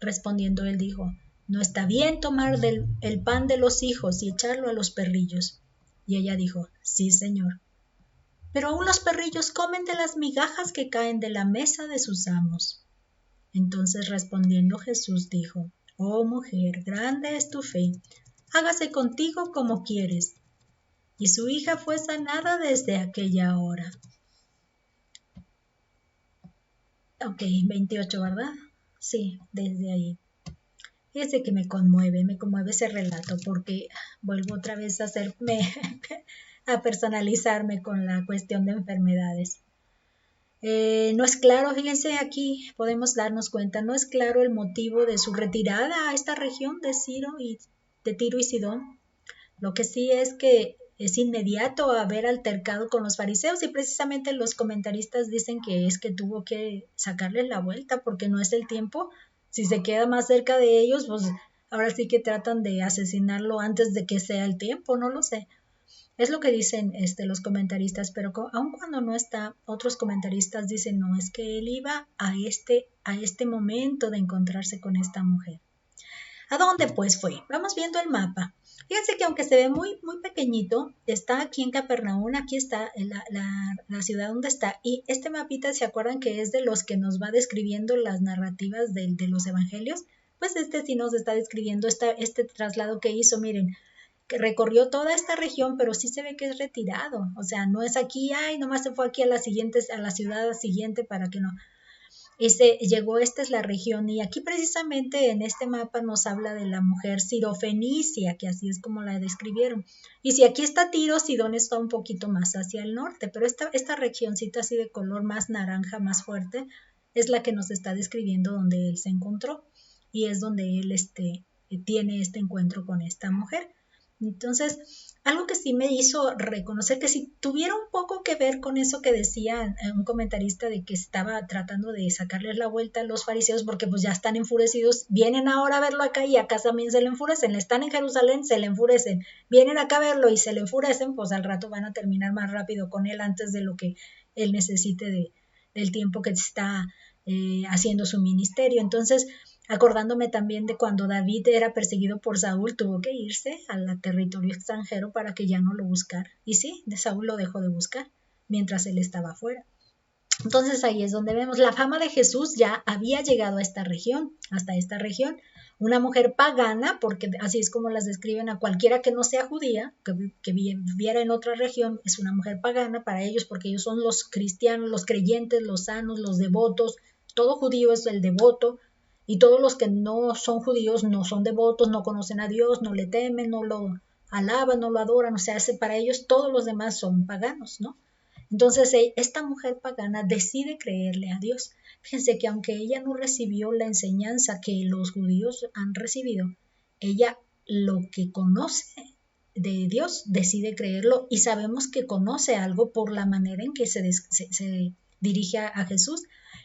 Respondiendo él dijo, no está bien tomar el pan de los hijos y echarlo a los perrillos. Y ella dijo, sí, Señor. Pero aún los perrillos comen de las migajas que caen de la mesa de sus amos. Entonces respondiendo Jesús dijo, oh mujer, grande es tu fe, hágase contigo como quieres. Y su hija fue sanada desde aquella hora. Ok, 28, ¿verdad? Sí, desde ahí. Fíjese que me conmueve ese relato porque vuelvo otra vez a a personalizarme con la cuestión de enfermedades. No es claro, fíjense aquí, podemos darnos cuenta, no es claro el motivo de su retirada a esta región de Tiro y Sidón. Lo que sí es que es inmediato haber altercado con los fariseos y precisamente los comentaristas dicen que es que tuvo que sacarles la vuelta porque no es el tiempo. Si se queda más cerca de ellos, pues ahora sí que tratan de asesinarlo antes de que sea el tiempo, no lo sé. Es lo que dicen los comentaristas, pero aun cuando no está, otros comentaristas dicen, no, es que él iba a este momento de encontrarse con esta mujer. ¿A dónde pues fue? Vamos viendo el mapa. Fíjense que aunque se ve muy, muy pequeñito, está aquí en Capernaum, aquí está la ciudad donde está. Y este mapita, ¿se acuerdan que es de los que nos va describiendo las narrativas de los evangelios? Pues sí nos está describiendo este traslado que hizo, miren, que recorrió toda esta región, pero sí se ve que es retirado. O sea, no es aquí, ay, nomás se fue aquí a la ciudad siguiente para que no. Esta es la región y aquí precisamente en este mapa nos habla de la mujer sirofenicia, que así es como la describieron. Y si aquí está Tiro, Sidón está un poquito más hacia el norte, pero esta regioncita así de color más naranja, más fuerte, es la que nos está describiendo donde él se encontró y es donde él tiene este encuentro con esta mujer. Entonces, algo que sí me hizo reconocer que si tuviera un poco que ver con eso que decía un comentarista de que estaba tratando de sacarles la vuelta a los fariseos porque pues ya están enfurecidos, vienen ahora a verlo acá y acá también se le enfurecen, están en Jerusalén, se le enfurecen, vienen acá a verlo y se le enfurecen, pues al rato van a terminar más rápido con él antes de lo que él necesite del tiempo que está haciendo su ministerio. Entonces, acordándome también de cuando David era perseguido por Saúl, tuvo que irse al territorio extranjero para que ya no lo buscara. Y sí, de Saúl lo dejó de buscar mientras él estaba afuera. Entonces ahí es donde vemos la fama de Jesús ya había llegado a esta región, hasta esta región. Una mujer pagana, porque así es como las describen a cualquiera que no sea judía, que viviera en otra región, es una mujer pagana para ellos, porque ellos son los cristianos, los creyentes, los sanos, los devotos. Todo judío es el devoto, y todos los que no son judíos no son devotos, no conocen a Dios, no le temen, no lo alaban, no lo adoran, o sea, para ellos todos los demás son paganos, ¿no? Entonces esta mujer pagana decide creerle a Dios. Fíjense que aunque ella no recibió la enseñanza que los judíos han recibido, ella lo que conoce de Dios decide creerlo y sabemos que conoce algo por la manera en que se dirige a Jesús.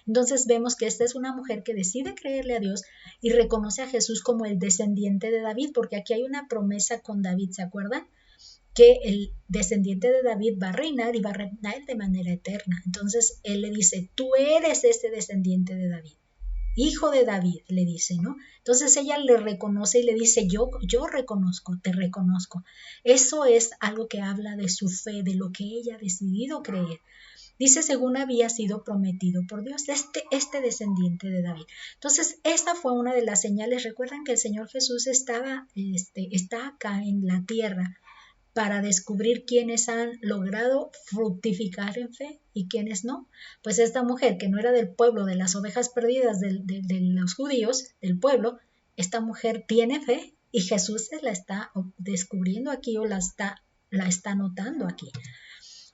Entonces vemos que esta es una mujer que decide creerle a Dios y reconoce a Jesús como el descendiente de David, porque aquí hay una promesa con David, ¿se acuerdan? Que el descendiente de David va a reinar y va a reinar de manera eterna. Entonces él le dice, tú eres ese descendiente de David, hijo de David, le dice, ¿no? Entonces ella le reconoce y le dice, yo reconozco, te reconozco. Eso es algo que habla de su fe, de lo que ella ha decidido creer. Dice, según había sido prometido por Dios, este descendiente de David. Entonces, esta fue una de las señales. Recuerdan que el Señor Jesús está acá en la tierra para descubrir quiénes han logrado fructificar en fe y quiénes no. Pues esta mujer que no era del pueblo, de las ovejas perdidas de los judíos, del pueblo, esta mujer tiene fe y Jesús se la está descubriendo aquí o la está notando aquí.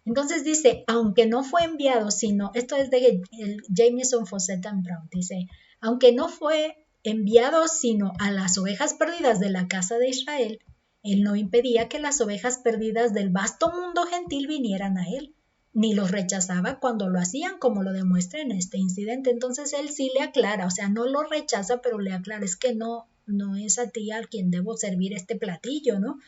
Entonces dice, aunque no fue enviado, sino, esto es de Jameson, Fausset and Brown, dice, aunque no fue enviado sino a las ovejas perdidas de la casa de Israel, él no impedía que las ovejas perdidas del vasto mundo gentil vinieran a él, ni los rechazaba cuando lo hacían, como lo demuestra en este incidente. Entonces él sí le aclara, o sea, no lo rechaza, pero le aclara, es que no es a ti a quien debo servir este platillo, ¿no?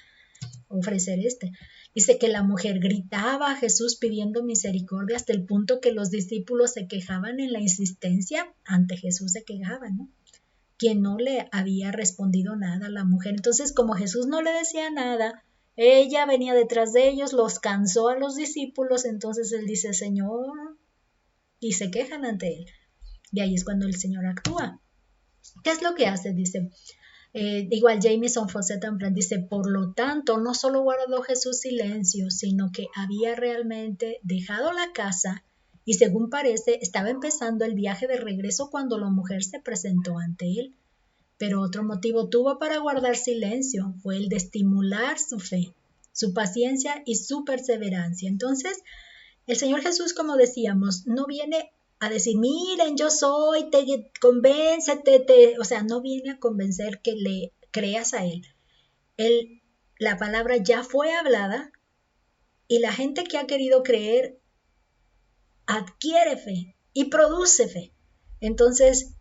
Ofrecer este. Dice que la mujer gritaba a Jesús pidiendo misericordia hasta el punto que los discípulos se quejaban en la insistencia, ante Jesús se quejaban, ¿no? Quien no le había respondido nada a la mujer. Entonces, como Jesús no le decía nada, ella venía detrás de ellos, los cansó a los discípulos, entonces él dice, Señor, y se quejan ante él. Y ahí es cuando el Señor actúa. ¿Qué es lo que hace? Dice, igual Jameson Fawcett dice, por lo tanto, no solo guardó Jesús silencio, sino que había realmente dejado la casa y según parece, estaba empezando el viaje de regreso cuando la mujer se presentó ante él. Pero otro motivo tuvo para guardar silencio, fue el de estimular su fe, su paciencia y su perseverancia. Entonces, el Señor Jesús, como decíamos, no viene a decir, miren, yo soy, convéncete, o sea, no viene a convencer que le creas a Él. La palabra ya fue hablada y la gente que ha querido creer adquiere fe y produce fe. Entonces,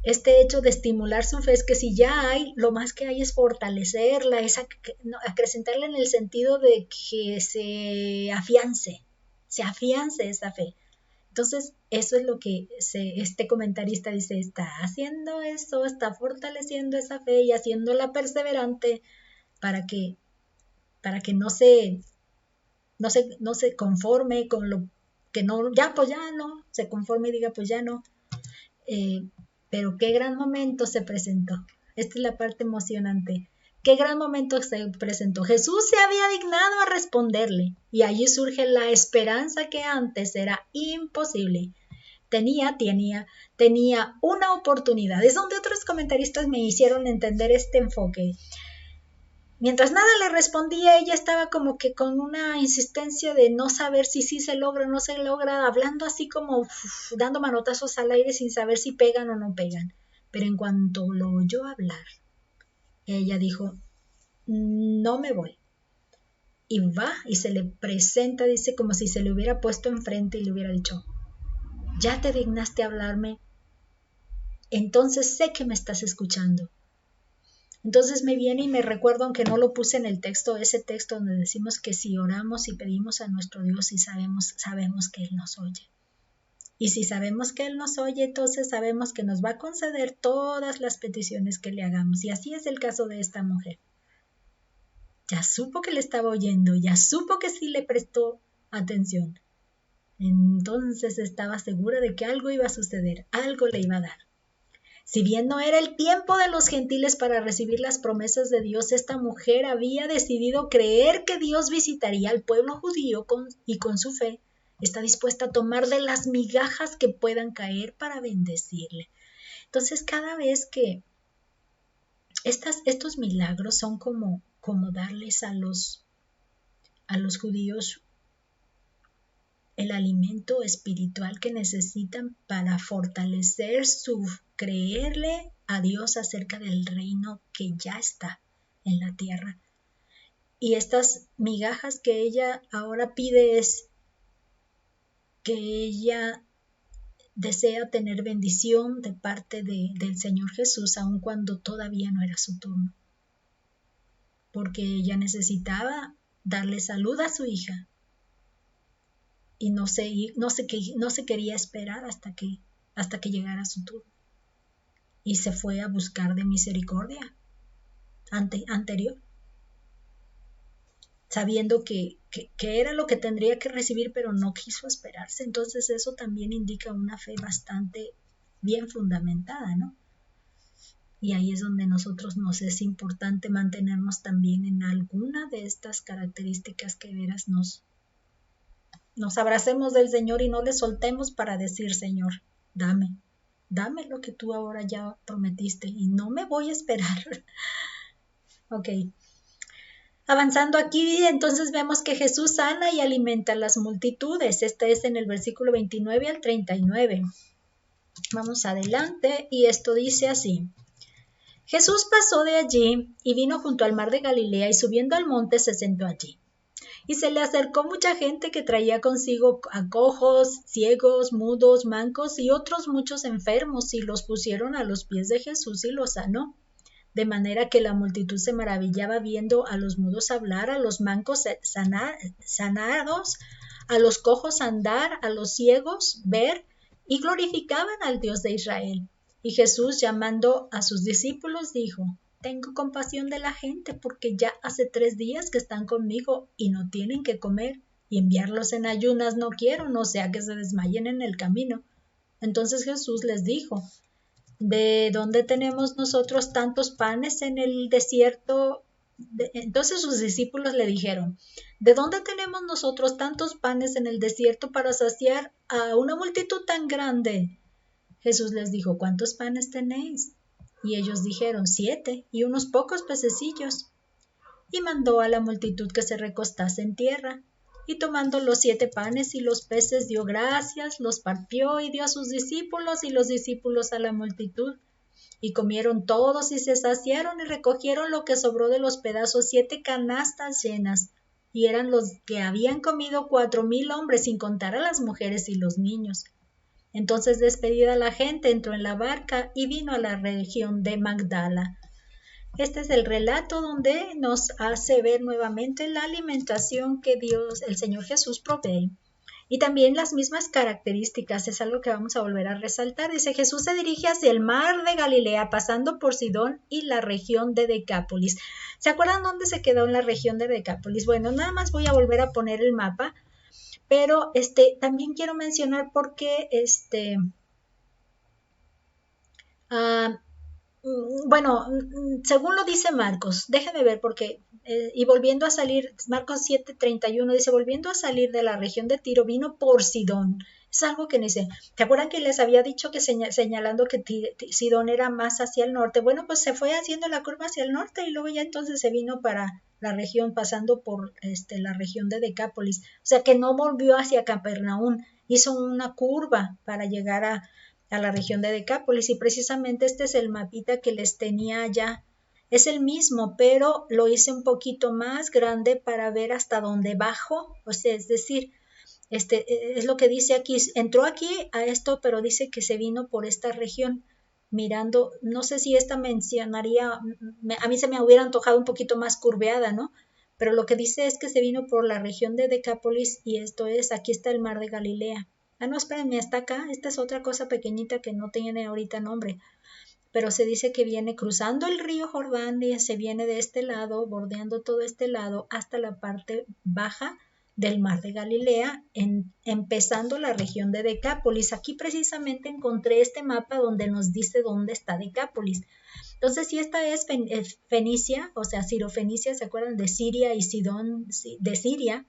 este hecho de estimular su fe es que si ya hay, lo más que hay es fortalecerla, es acrecentarla en el sentido de que se afiance esa fe. Entonces, eso es lo que este comentarista dice, está haciendo eso, está fortaleciendo esa fe y haciéndola perseverante para que no se conforme con lo que no, ya pues ya no, se conforme y diga pues ya no. Pero qué gran momento se presentó. Esta es la parte emocionante. Qué gran momento se presentó. Jesús se había dignado a responderle y allí surge la esperanza que antes era imposible. Tenía una oportunidad. Es donde otros comentaristas me hicieron entender este enfoque. Mientras nada le respondía, ella estaba como que con una insistencia de no saber si sí se logra o no se logra, hablando así como dando manotazos al aire sin saber si pegan o no pegan. Pero en cuanto lo oyó hablar, ella dijo, no me voy. Y va y se le presenta, dice, como si se le hubiera puesto enfrente y le hubiera dicho, ya te dignaste a hablarme, entonces sé que me estás escuchando. Entonces me viene y me recuerdo, aunque no lo puse en el texto, ese texto donde decimos que si oramos y pedimos a nuestro Dios y sabemos que Él nos oye. Y si sabemos que Él nos oye, entonces sabemos que nos va a conceder todas las peticiones que le hagamos. Y así es el caso de esta mujer. Ya supo que le estaba oyendo, ya supo que sí le prestó atención. Entonces estaba segura de que algo iba a suceder, algo le iba a dar. Si bien no era el tiempo de los gentiles para recibir las promesas de Dios, esta mujer había decidido creer que Dios visitaría al pueblo judío y con su fe está dispuesta a tomar de las migajas que puedan caer para bendecirle. Entonces, cada vez que estos milagros son como darles a los judíos el alimento espiritual que necesitan para fortalecer su creerle a Dios acerca del reino que ya está en la tierra. Y estas migajas que ella ahora pide es que ella desea tener bendición de parte del Señor Jesús, aun cuando todavía no era su turno. Porque ella necesitaba darle salud a su hija. Y no se quería esperar hasta que llegara su turno. Y se fue a buscar de misericordia anterior, sabiendo que era lo que tendría que recibir, pero no quiso esperarse. Entonces eso también indica una fe bastante bien fundamentada, ¿no? Y ahí es donde nosotros nos es importante mantenernos también en alguna de estas características que veras nos abracemos del Señor y no le soltemos para decir, Señor, dame lo que tú ahora ya prometiste y no me voy a esperar. Ok. Avanzando aquí, entonces vemos que Jesús sana y alimenta a las multitudes. Este es en el versículo 29 al 39. Vamos adelante y esto dice así. Jesús pasó de allí y vino junto al mar de Galilea y subiendo al monte se sentó allí. Y se le acercó mucha gente que traía consigo a cojos, ciegos, mudos, mancos y otros muchos enfermos y los pusieron a los pies de Jesús y los sanó. De manera que la multitud se maravillaba viendo a los mudos hablar, a los mancos sanados, a los cojos andar, a los ciegos ver, y glorificaban al Dios de Israel. Y Jesús, llamando a sus discípulos, dijo: Tengo compasión de la gente, porque ya hace 3 días que están conmigo y no tienen que comer, y enviarlos en ayunas no quiero, no sea que se desmayen en el camino. Entonces Jesús les dijo: ¿De dónde tenemos nosotros tantos panes en el desierto? Entonces sus discípulos le dijeron: ¿De dónde tenemos nosotros tantos panes en el desierto para saciar a una multitud tan grande? Jesús les dijo: ¿Cuántos panes tenéis? Y ellos dijeron: 7, y unos pocos pececillos. Y mandó a la multitud que se recostase en tierra. Y tomando los 7 panes y los peces, dio gracias, los partió y dio a sus discípulos y los discípulos a la multitud. Y comieron todos y se saciaron y recogieron lo que sobró de los pedazos 7 canastas llenas. Y eran los que habían comido 4,000 hombres, sin contar a las mujeres y los niños. Entonces, despedida la gente, entró en la barca y vino a la región de Magdala. Este es el relato donde nos hace ver nuevamente la alimentación que Dios, el Señor Jesús, provee. Y también las mismas características, es algo que vamos a volver a resaltar. Dice: Jesús se dirige hacia el mar de Galilea, pasando por Sidón y la región de Decápolis. ¿Se acuerdan dónde se quedó en la región de Decápolis? Bueno, nada más voy a volver a poner el mapa, pero también quiero mencionar por qué bueno, según lo dice Marcos, déjenme ver porque, y volviendo a salir, Marcos 7:31 dice: volviendo a salir de la región de Tiro, vino por Sidón. Es algo que dice, ¿te acuerdan que les había dicho que señalando que Sidón era más hacia el norte? Bueno, pues se fue haciendo la curva hacia el norte y luego ya entonces se vino para la región, pasando por la región de Decápolis. O sea que no volvió hacia Capernaum, hizo una curva para llegar a la región de Decápolis, y precisamente este es el mapita que les tenía allá. Es el mismo, pero lo hice un poquito más grande para ver hasta dónde bajo, o sea, es decir, es lo que dice aquí, entró aquí a esto, pero dice que se vino por esta región, mirando, no sé si esta mencionaría, a mí se me hubiera antojado un poquito más curveada, ¿no? Pero lo que dice es que se vino por la región de Decápolis, y esto es, aquí está el mar de Galilea. Ah, no, espérenme, está acá. Esta es otra cosa pequeñita que no tiene ahorita nombre. Pero se dice que viene cruzando el río Jordán y se viene de este lado, bordeando todo este lado, hasta la parte baja del mar de Galilea, empezando la región de Decápolis. Aquí precisamente encontré este mapa donde nos dice dónde está Decápolis. Entonces, si esta es Fenicia, o sea, Sirofenicia, ¿se acuerdan de Siria y Sidón de Siria?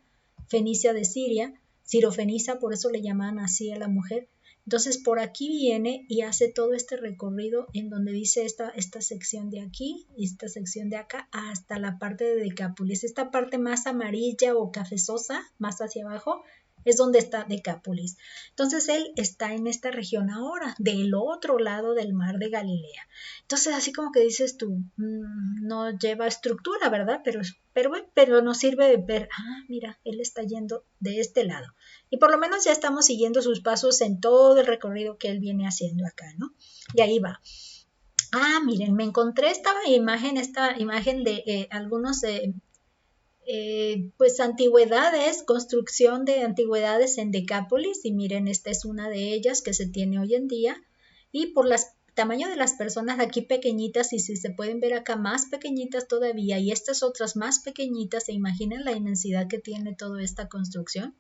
Fenicia de Siria. Sirofenicia, por eso le llaman así a la mujer. Entonces por aquí viene y hace todo este recorrido en donde dice esta sección de aquí y esta sección de acá hasta la parte de Decápolis. Esta parte más amarilla o cafezosa, más hacia abajo, es donde está Decápolis. Entonces él está en esta región ahora, del otro lado del mar de Galilea. Entonces así como que dices tú, no lleva estructura, ¿verdad? Pero nos sirve de ver, mira, él está yendo de este lado. Y por lo menos ya estamos siguiendo sus pasos en todo el recorrido que él viene haciendo acá, ¿no? Y ahí va. Miren, me encontré esta imagen de algunos pues antigüedades, construcción de antigüedades en Decápolis, y miren, esta es una de ellas que se tiene hoy en día, y por el tamaño de las personas aquí pequeñitas, y si se pueden ver acá más pequeñitas todavía, y estas otras más pequeñitas, ¿se imaginan la inmensidad que tiene toda esta construcción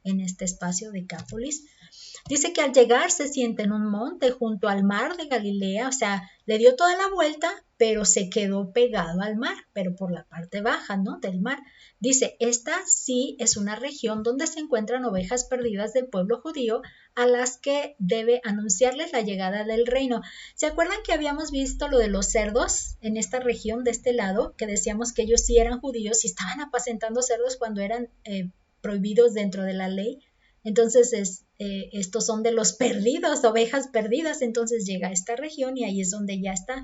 en este espacio de Decápolis? Dice que al llegar se sienta en un monte junto al mar de Galilea, o sea, le dio toda la vuelta, pero se quedó pegado al mar, pero por la parte baja, ¿no? Del mar. Dice, esta sí es una región donde se encuentran ovejas perdidas del pueblo judío a las que debe anunciarles la llegada del reino. ¿Se acuerdan que habíamos visto lo de los cerdos en esta región de este lado? Que decíamos que ellos sí eran judíos y estaban apacentando cerdos cuando eran prohibidos dentro de la ley. Entonces, estos son de los perdidos, ovejas perdidas. Entonces llega a esta región y ahí es donde ya está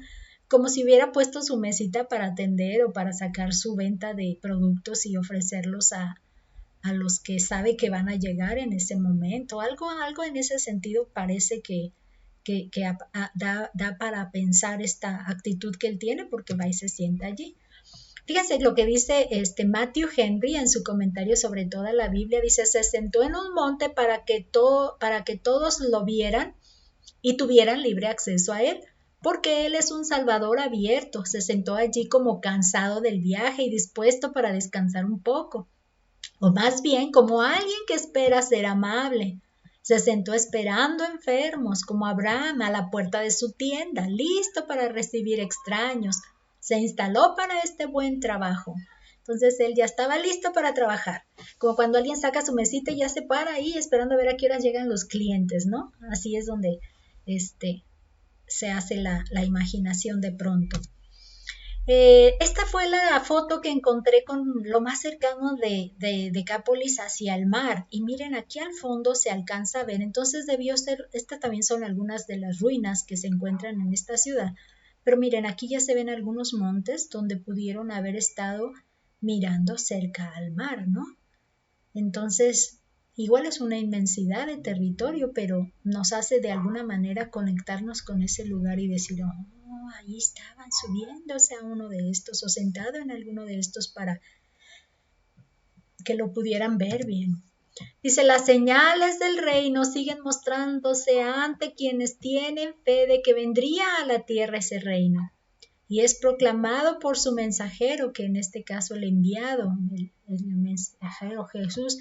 como si hubiera puesto su mesita para atender o para sacar su venta de productos y ofrecerlos a los que sabe que van a llegar en ese momento. Algo en ese sentido parece que da para pensar esta actitud que él tiene, porque va y se sienta allí. Fíjense lo que dice Matthew Henry en su comentario sobre toda la Biblia. Dice, se sentó en un monte para que todos lo vieran y tuvieran libre acceso a él, porque él es un Salvador abierto. Se sentó allí como cansado del viaje y dispuesto para descansar un poco, o más bien como alguien que espera ser amable. Se sentó esperando enfermos, como Abraham, a la puerta de su tienda, listo para recibir extraños. Se instaló para este buen trabajo. Entonces él ya estaba listo para trabajar, como cuando alguien saca su mesita y ya se para ahí esperando a ver a qué hora llegan los clientes, ¿no? Así es donde se hace la imaginación de pronto. Esta fue la foto que encontré con lo más cercano de Decápolis hacia el mar. Y miren, aquí al fondo se alcanza a ver. Entonces debió ser, estas también son algunas de las ruinas que se encuentran en esta ciudad. Pero miren, aquí ya se ven algunos montes donde pudieron haber estado mirando cerca al mar, ¿no? Entonces, igual es una inmensidad de territorio, pero nos hace de alguna manera conectarnos con ese lugar y decir, oh, ahí estaban subiéndose a uno de estos o sentado en alguno de estos para que lo pudieran ver bien. Dice, las señales del reino siguen mostrándose ante quienes tienen fe de que vendría a la tierra ese reino. Y es proclamado por su mensajero, que en este caso el enviado, el mensajero Jesús.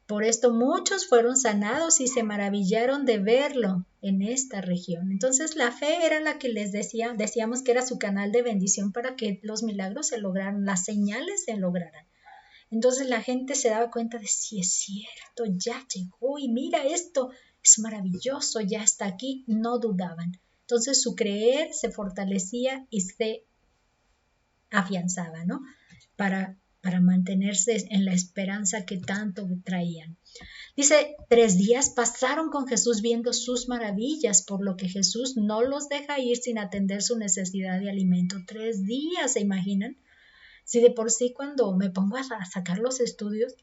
Por esto muchos fueron sanados y se maravillaron de verlo en esta región. Entonces la fe era la que les decíamos que era su canal de bendición para que los milagros se lograran, las señales se lograran. Entonces la gente se daba cuenta de si es cierto, ya llegó y mira esto, es maravilloso, ya está aquí, no dudaban. Entonces su creer se fortalecía y se afianzaba, ¿no? Para mantenerse en la esperanza que tanto traían. Dice, 3 días pasaron con Jesús viendo sus maravillas, por lo que Jesús no los deja ir sin atender su necesidad de alimento. 3 días, ¿se imaginan? Si de por sí cuando me pongo a sacar los estudios,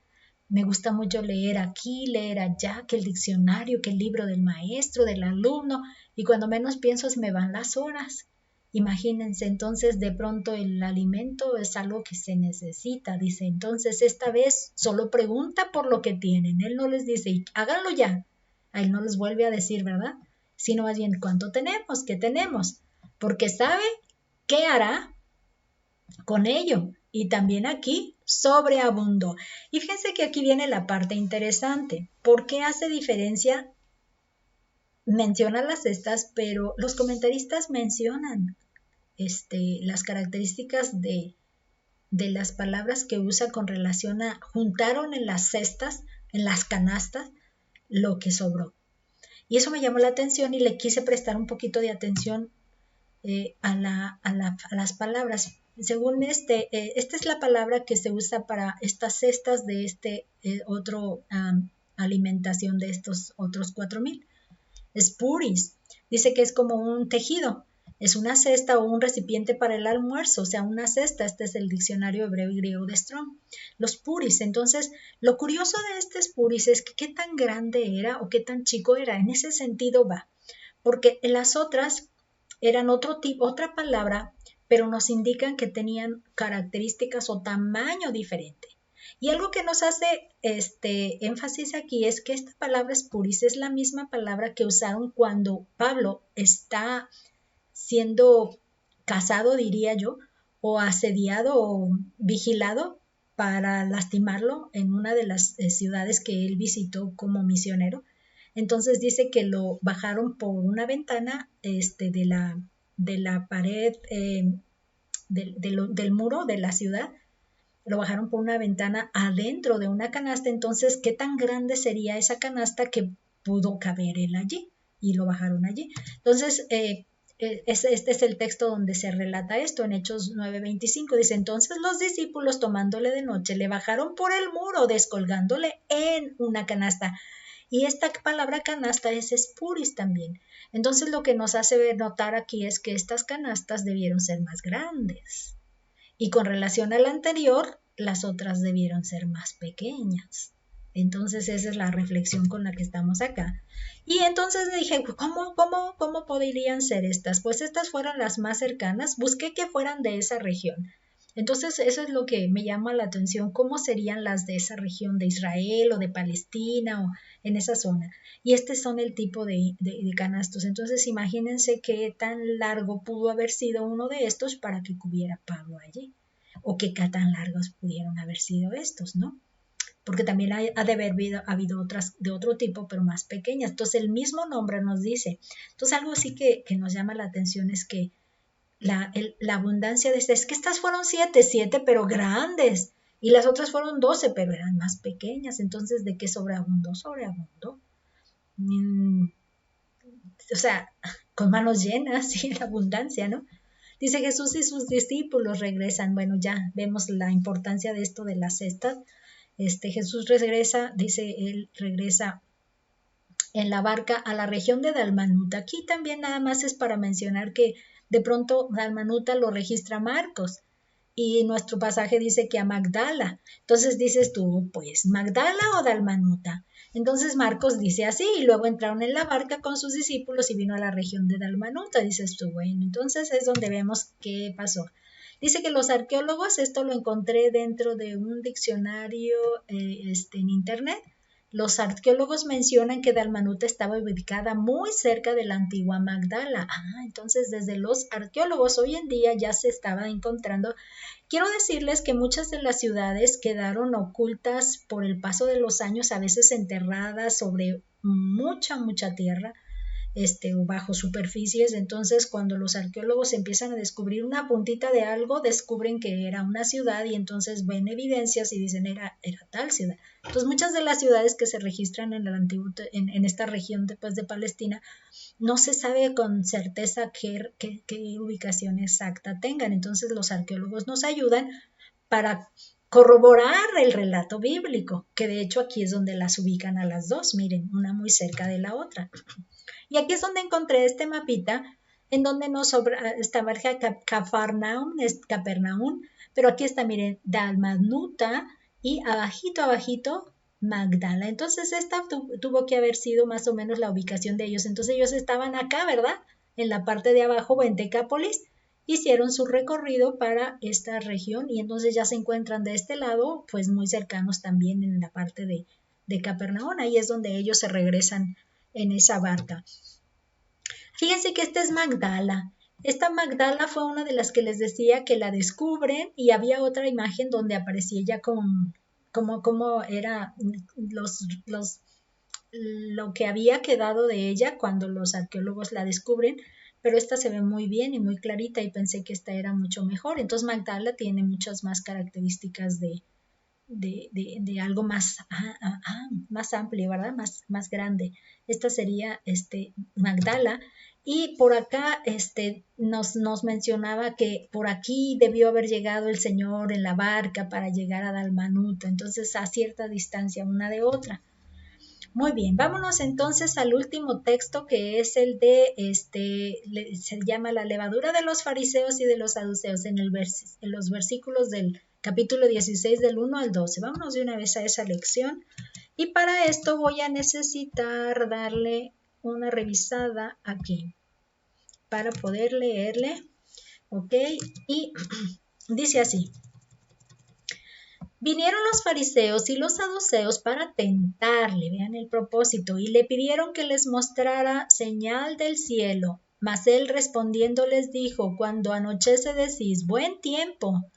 me gusta mucho leer aquí, leer allá, que el diccionario, que el libro del maestro, del alumno, y cuando menos pienso se me van las horas. Imagínense, entonces de pronto el alimento es algo que se necesita. Dice, entonces esta vez solo pregunta por lo que tienen. Él no les dice, háganlo ya. A él no les vuelve a decir, ¿verdad? Sino más bien, ¿cuánto tenemos? ¿Qué tenemos? Porque sabe qué hará con ello. Y también aquí sobreabundó. Y fíjense que aquí viene la parte interesante. ¿Por qué hace diferencia? Menciona las cestas, pero los comentaristas mencionan las características de las palabras que usa con relación a juntaron en las cestas, en las canastas, lo que sobró. Y eso me llamó la atención y le quise prestar un poquito de atención a las palabras. Según esta es la palabra que se usa para estas cestas de otro alimentación de estos otros 4,000. Es puris. Dice que es como un tejido. Es una cesta o un recipiente para el almuerzo, o sea, una cesta. Este es el diccionario hebreo y griego de Strong. Los puris. Entonces, lo curioso de estos puris es que qué tan grande era o qué tan chico era. En ese sentido va. Porque en las otras eran otro tipo, otra palabra, pero nos indican que tenían características o tamaño diferente. Y algo que nos hace énfasis aquí es que esta palabra espuris es la misma palabra que usaron cuando Pablo está siendo cazado, diría yo, o asediado o vigilado para lastimarlo en una de las ciudades que él visitó como misionero. Entonces dice que lo bajaron por una ventana de la pared del muro de la ciudad. Lo bajaron por una ventana adentro de una canasta. Entonces, ¿qué tan grande sería esa canasta que pudo caber él allí? Y lo bajaron allí. Entonces, este es el texto donde se relata esto en Hechos 9:25. Dice, entonces los discípulos tomándole de noche le bajaron por el muro, descolgándole en una canasta. Y esta palabra canasta es espuris también. Entonces lo que nos hace notar aquí es que estas canastas debieron ser más grandes. Y con relación a la anterior, las otras debieron ser más pequeñas. Entonces esa es la reflexión con la que estamos acá. Y entonces dije, ¿cómo podrían ser estas? Pues estas fueron las más cercanas. Busqué que fueran de esa región. Entonces eso es lo que me llama la atención, cómo serían las de esa región de Israel o de Palestina o en esa zona. Y son el tipo de canastos. Entonces imagínense qué tan largo pudo haber sido uno de estos para que cubiera Pablo allí. O qué tan largos pudieron haber sido estos, ¿no? Porque también ha de haber habido otras de otro tipo, pero más pequeñas. Entonces el mismo nombre nos dice. Entonces algo sí que nos llama la atención es que la abundancia es que estas fueron 7 pero grandes, y las otras fueron 12 pero eran más pequeñas. Entonces, ¿de qué sobreabundó? O sea, con manos llenas y la abundancia, ¿no? Dice Jesús y sus discípulos regresan. Bueno, ya vemos la importancia de esto de las cestas. Jesús regresa, dice, él regresa en la barca a la región de Dalmanuta. Aquí también nada más es para mencionar que de pronto Dalmanuta lo registra Marcos y nuestro pasaje dice que a Magdala. Entonces dices tú, pues, ¿Magdala o Dalmanuta? Entonces Marcos dice así, y luego entraron en la barca con sus discípulos y vino a la región de Dalmanuta. Dices tú, bueno, entonces es donde vemos qué pasó. Dice que los arqueólogos, esto lo encontré dentro de un diccionario en internet. Los arqueólogos mencionan que Dalmanuta estaba ubicada muy cerca de la antigua Magdala. Entonces desde los arqueólogos hoy en día ya se estaba encontrando. Quiero decirles que muchas de las ciudades quedaron ocultas por el paso de los años, a veces enterradas sobre mucha tierra. Bajo superficies. Entonces cuando los arqueólogos empiezan a descubrir una puntita de algo, descubren que era una ciudad y entonces ven evidencias y dicen era tal ciudad. Entonces muchas de las ciudades que se registran en esta región de Palestina, no se sabe con certeza qué ubicación exacta tengan. Entonces los arqueólogos nos ayudan para corroborar el relato bíblico, que de hecho aquí es donde las ubican a las dos, miren, una muy cerca de la otra. Y aquí es donde encontré este mapita en donde nos estaba Capernaum, pero aquí está, miren, Dalmanuta y abajito Magdala. Entonces esta tuvo que haber sido más o menos la ubicación de ellos. Entonces ellos estaban acá, ¿verdad? En la parte de abajo o en Decápolis, hicieron su recorrido para esta región y entonces ya se encuentran de este lado, pues muy cercanos también en la parte de Capernaum. Ahí es donde ellos se regresan en esa barca. Fíjense que esta es Magdala. Esta Magdala fue una de las que les decía que la descubren, y había otra imagen donde aparecía ella como era lo que había quedado de ella cuando los arqueólogos la descubren, pero esta se ve muy bien y muy clarita y pensé que esta era mucho mejor. Entonces Magdala tiene muchas más características de algo más amplio, ¿verdad? Más grande. Esta sería Magdala. Y por acá nos mencionaba que por aquí debió haber llegado el Señor en la barca para llegar a Dalmanuta. Entonces a cierta distancia una de otra. Muy bien, vámonos entonces al último texto, que es el de, se llama la levadura de los fariseos y de los saduceos, en los versículos del capítulo 16 del 1 al 12. Vámonos de una vez a esa lección, y para esto voy a necesitar darle una revisada aquí para poder leerle, ¿ok? Y dice así: vinieron los fariseos y los saduceos para tentarle, vean el propósito, y le pidieron que les mostrara señal del cielo. Mas él respondiendo les dijo: cuando anochece decís buen tiempo,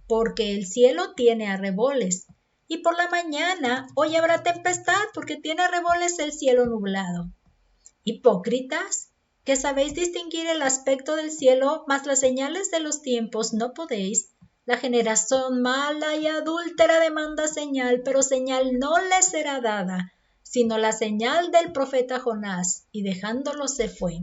porque el cielo tiene arreboles, y por la mañana hoy habrá tempestad, porque tiene arreboles el cielo nublado. Hipócritas, que sabéis distinguir el aspecto del cielo, mas las señales de los tiempos no podéis. La generación mala y adúltera demanda señal, pero señal no le será dada, sino la señal del profeta Jonás. Y dejándolo se fue.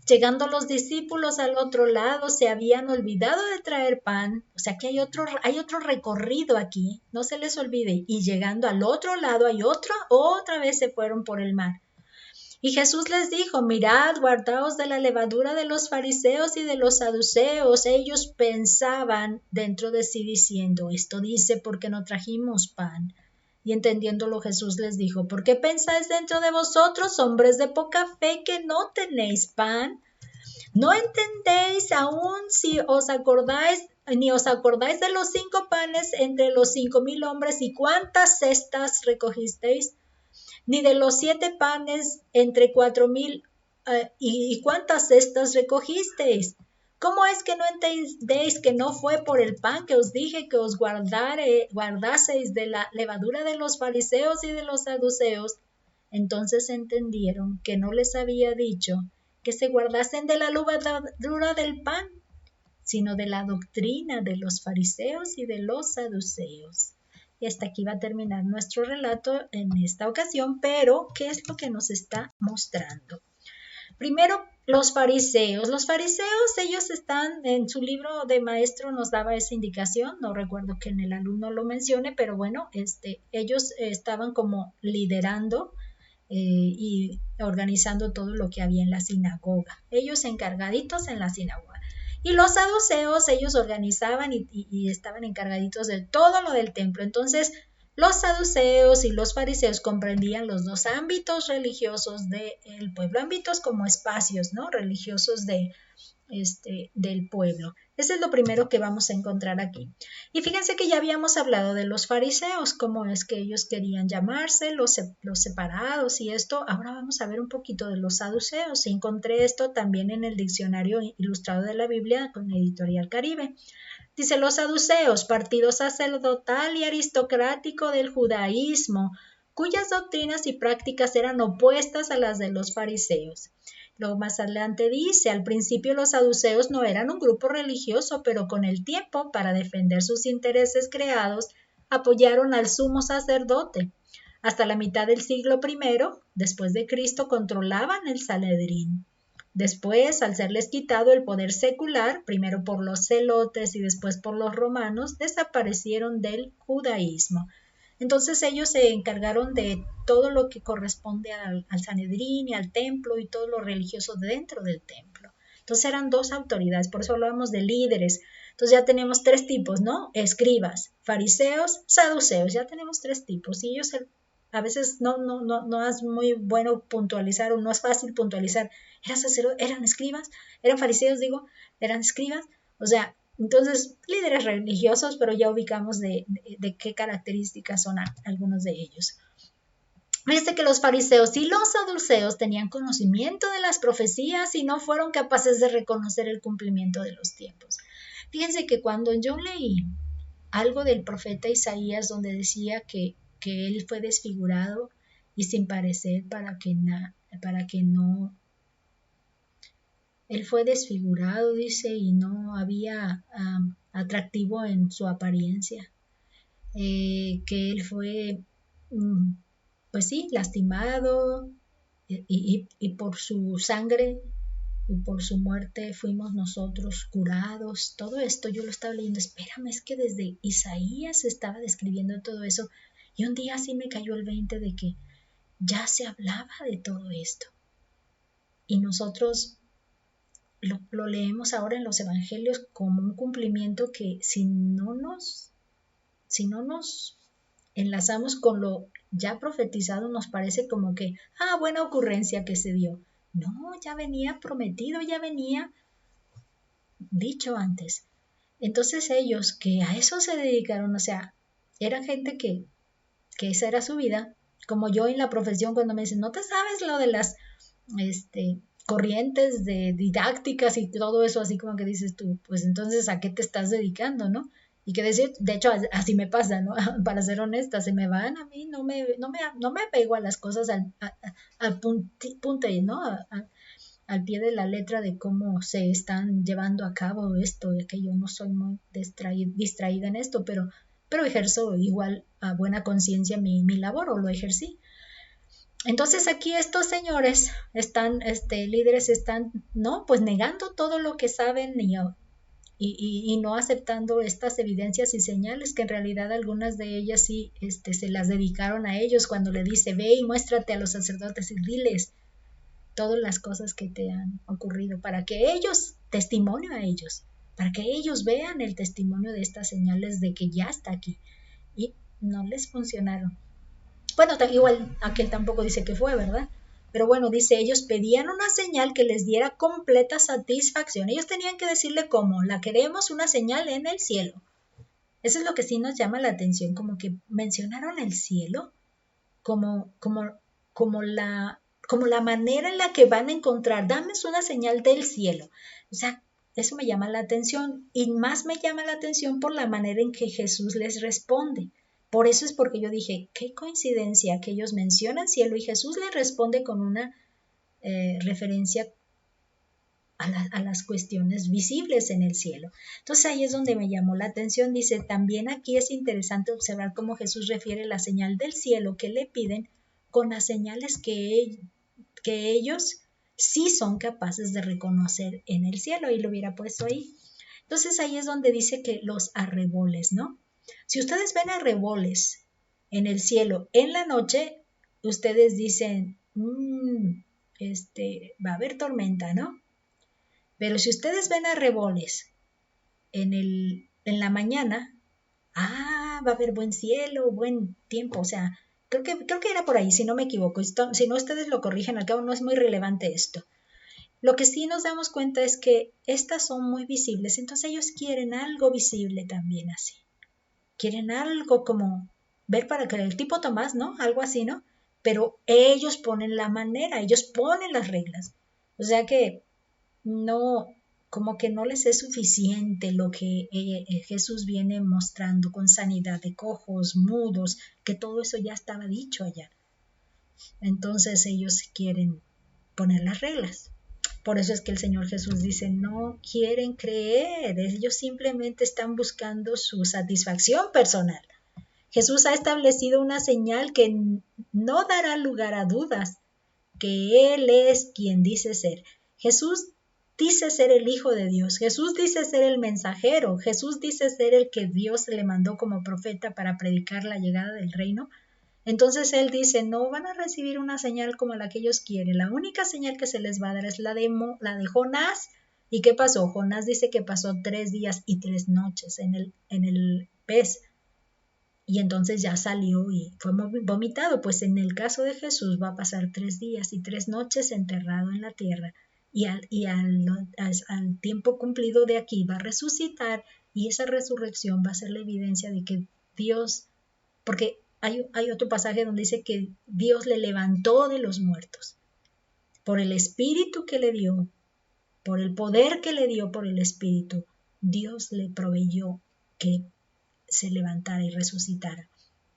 Llegando los discípulos al otro lado, se habían olvidado de traer pan. O sea que hay otro recorrido aquí, no se les olvide. Y llegando al otro lado hay otra vez se fueron por el mar. Y Jesús les dijo, mirad, guardaos de la levadura de los fariseos y de los saduceos. Ellos pensaban dentro de sí diciendo, esto dice porque no trajimos pan. Y entendiéndolo Jesús les dijo, ¿por qué pensáis dentro de vosotros, hombres de poca fe, que no tenéis pan? ¿No entendéis aún si os acordáis, ni os acordáis de los 5 panes entre los 5,000 hombres y cuántas cestas recogisteis? Ni de los 7 panes entre 4,000 y cuántas cestas recogisteis. ¿Cómo es que no entendéis que no fue por el pan que os dije que os guardaseis de la levadura de los fariseos y de los saduceos? Entonces entendieron que no les había dicho que se guardasen de la levadura del pan, sino de la doctrina de los fariseos y de los saduceos. Y hasta aquí va a terminar nuestro relato en esta ocasión, pero ¿qué es lo que nos está mostrando? Primero, los fariseos. Los fariseos, ellos están, en su libro de maestro nos daba esa indicación, no recuerdo que en el alumno lo mencione, pero bueno, ellos estaban como liderando y organizando todo lo que había en la sinagoga. Ellos encargaditos en la sinagoga. Y los saduceos, ellos organizaban y estaban encargaditos de todo lo del templo. Entonces, los saduceos y los fariseos comprendían los dos ámbitos religiosos del pueblo, ámbitos como espacios, ¿no? Religiosos del pueblo. Ese es lo primero que vamos a encontrar aquí. Y fíjense que ya habíamos hablado de los fariseos, cómo es que ellos querían llamarse, los separados y esto. Ahora vamos a ver un poquito de los saduceos. Encontré esto también en el diccionario ilustrado de la Biblia con Editorial Caribe. Dice, los saduceos, partido sacerdotal y aristocrático del judaísmo, cuyas doctrinas y prácticas eran opuestas a las de los fariseos. Luego más adelante dice, al principio los saduceos no eran un grupo religioso, pero con el tiempo, para defender sus intereses creados, apoyaron al sumo sacerdote. Hasta la mitad del siglo I, después de Cristo, controlaban el Sanedrín. Después, al serles quitado el poder secular, primero por los celotes y después por los romanos, desaparecieron del judaísmo. Entonces ellos se encargaron de todo lo que corresponde al Sanedrín y al templo y todo lo religioso dentro del templo. Entonces eran dos autoridades, por eso hablábamos de líderes. Entonces ya tenemos 3 tipos, ¿no? Escribas, fariseos, saduceos, ya tenemos 3 tipos. Y ellos a veces no es muy bueno puntualizar o no es fácil puntualizar. ¿Eran escribas? ¿Eran fariseos, eran escribas? O sea, entonces, líderes religiosos, pero ya ubicamos de qué características son algunos de ellos. Fíjense que los fariseos y los saduceos tenían conocimiento de las profecías y no fueron capaces de reconocer el cumplimiento de los tiempos. Fíjense que cuando yo leí algo del profeta Isaías donde decía que él fue desfigurado y sin parecer para que no... Él fue desfigurado, dice, y no había atractivo en su apariencia. Que él fue, pues sí, lastimado y por su sangre y por su muerte fuimos nosotros curados. Todo esto yo lo estaba leyendo. Espérame, es que desde Isaías estaba describiendo todo eso y un día sí me cayó el 20 de que ya se hablaba de todo esto. Y nosotros lo leemos ahora en los evangelios como un cumplimiento que si no nos enlazamos con lo ya profetizado, nos parece como que, buena ocurrencia que se dio. No, ya venía prometido, ya venía dicho antes. Entonces ellos que a eso se dedicaron, o sea, eran gente que esa era su vida, como yo en la profesión cuando me dicen, no te sabes lo de las corrientes de didácticas y todo eso, así como que dices tú, pues entonces ¿a qué te estás dedicando, no? Y que decir, de hecho así me pasa, ¿no? Para ser honesta, se me van a mí, no me apego a las cosas al punto, ¿no? Al pie de la letra de cómo se están llevando a cabo esto, de que yo no soy muy distraída en esto, pero ejerzo igual a buena conciencia mi labor o lo ejercí. Entonces aquí estos señores están, líderes están, ¿no? Pues negando todo lo que saben y no aceptando estas evidencias y señales que en realidad algunas de ellas sí se las dedicaron a ellos cuando le dice, ve y muéstrate a los sacerdotes y diles todas las cosas que te han ocurrido para que ellos, testimonio a ellos, para que ellos vean el testimonio de estas señales de que ya está aquí. Y no les funcionaron. Bueno, igual aquel tampoco dice que fue, ¿verdad? Pero bueno, dice, ellos pedían una señal que les diera completa satisfacción. Ellos tenían que decirle cómo, la queremos una señal en el cielo. Eso es lo que sí nos llama la atención, como que mencionaron el cielo como, como, como la manera en la que van a encontrar, dame una señal del cielo. O sea, eso me llama la atención y más me llama la atención por la manera en que Jesús les responde. Por eso es porque yo dije, qué coincidencia que ellos mencionan cielo y Jesús les responde con una referencia a las cuestiones visibles en el cielo. Entonces ahí es donde me llamó la atención. Dice, también aquí es interesante observar cómo Jesús refiere la señal del cielo que le piden con las señales que ellos sí son capaces de reconocer en el cielo, y lo hubiera puesto ahí. Entonces ahí es donde dice que los arreboles, ¿no? Si ustedes ven arreboles en el cielo en la noche, ustedes dicen, va a haber tormenta, ¿no? Pero si ustedes ven arreboles en la mañana, va a haber buen cielo, buen tiempo, o sea, creo que era por ahí, si no me equivoco. Si no, ustedes lo corrigen, al cabo no es muy relevante esto. Lo que sí nos damos cuenta es que estas son muy visibles, entonces ellos quieren algo visible también así. Quieren algo como ver para que el tipo Tomás, ¿no? Algo así, ¿no? Pero ellos ponen la manera, ellos ponen las reglas. O sea que no, como que no les es suficiente lo que Jesús viene mostrando con sanidad de cojos, mudos, que todo eso ya estaba dicho allá. Entonces ellos quieren poner las reglas. Por eso es que el Señor Jesús dice, no quieren creer, ellos simplemente están buscando su satisfacción personal. Jesús ha establecido una señal que no dará lugar a dudas, que Él es quien dice ser. Jesús dice ser el Hijo de Dios, Jesús dice ser el mensajero, Jesús dice ser el que Dios le mandó como profeta para predicar la llegada del reino. Entonces Él dice, no van a recibir una señal como la que ellos quieren, la única señal que se les va a dar es la de Jonás. ¿Y qué pasó? Jonás dice que pasó 3 días y 3 noches en el pez, y entonces ya salió y fue vomitado. Pues en el caso de Jesús va a pasar 3 días y 3 noches enterrado en la tierra, y al tiempo cumplido de aquí va a resucitar, y esa resurrección va a ser la evidencia de que Dios, porque hay otro pasaje donde dice que Dios le levantó de los muertos por el espíritu que le dio, por el poder que le dio por el espíritu. Dios le proveyó que se levantara y resucitara.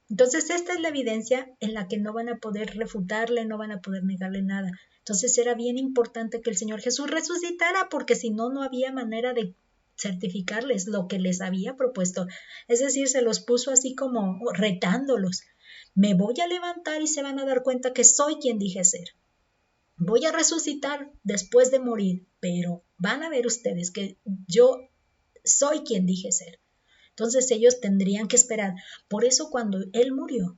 Entonces esta es la evidencia en la que no van a poder refutarle, no van a poder negarle nada. Entonces era bien importante que el Señor Jesús resucitara, porque si no, no había manera de certificarles lo que les había propuesto. Es decir, se los puso así como retándolos. Me voy a levantar y se van a dar cuenta que soy quien dije ser. Voy a resucitar después de morir, pero van a ver ustedes que yo soy quien dije ser. Entonces ellos tendrían que esperar. Por eso cuando él murió,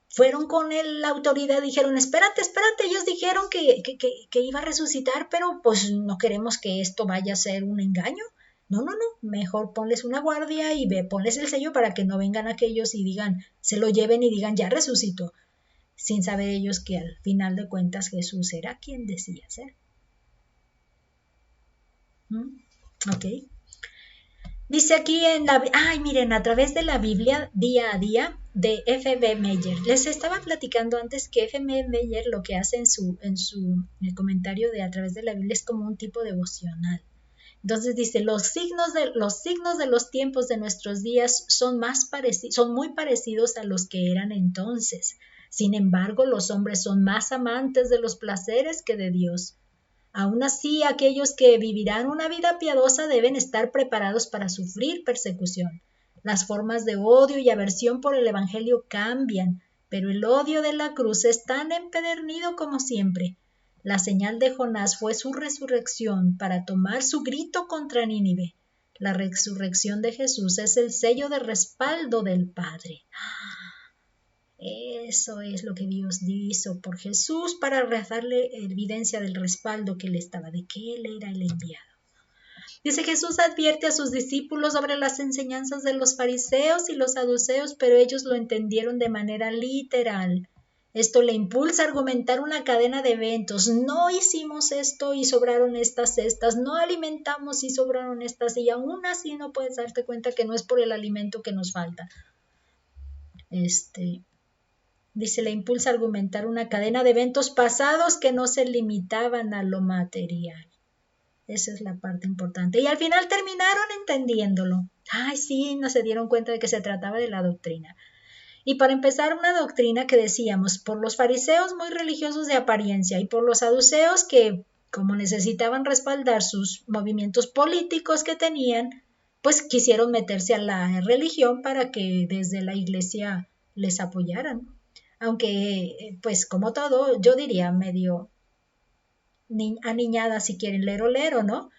fueron con él la autoridad, dijeron, espérate, ellos dijeron que iba a resucitar, pero pues no queremos que esto vaya a ser un engaño. No, mejor ponles una guardia y ponles el sello para que no vengan aquellos y digan, se lo lleven y digan, ya resucitó, sin saber ellos que al final de cuentas Jesús era quien decía ser. Ok. Dice aquí miren, a través de la Biblia día a día de F.B. Meyer. Les estaba platicando antes que F.B. Meyer lo que hace en el comentario de a través de la Biblia es como un tipo devocional. Entonces dice, los signos de los tiempos de nuestros días son muy parecidos a los que eran entonces. Sin embargo, los hombres son más amantes de los placeres que de Dios. Aún así, aquellos que vivirán una vida piadosa deben estar preparados para sufrir persecución. Las formas de odio y aversión por el Evangelio cambian, pero el odio de la cruz es tan empedernido como siempre. La señal de Jonás fue su resurrección para tomar su grito contra Nínive. La resurrección de Jesús es el sello de respaldo del Padre. Eso es lo que Dios hizo por Jesús para darle evidencia del respaldo que él estaba, de que él era el enviado. Dice, Jesús advierte a sus discípulos sobre las enseñanzas de los fariseos y los saduceos, pero ellos lo entendieron de manera literal. Esto le impulsa a argumentar una cadena de eventos. No hicimos esto y sobraron estas cestas, no alimentamos y sobraron estas, y aún así no puedes darte cuenta que no es por el alimento que nos falta. Dice, le impulsa a argumentar una cadena de eventos pasados que no se limitaban a lo material. Esa es la parte importante. Y al final terminaron entendiéndolo. Ay, sí, no se dieron cuenta de que se trataba de la doctrina. Y para empezar, una doctrina que decíamos, por los fariseos muy religiosos de apariencia y por los saduceos que, como necesitaban respaldar sus movimientos políticos que tenían, pues quisieron meterse a la religión para que desde la iglesia les apoyaran. Aunque, pues como todo, yo diría medio aniñada, si quieren, lero, ¿no?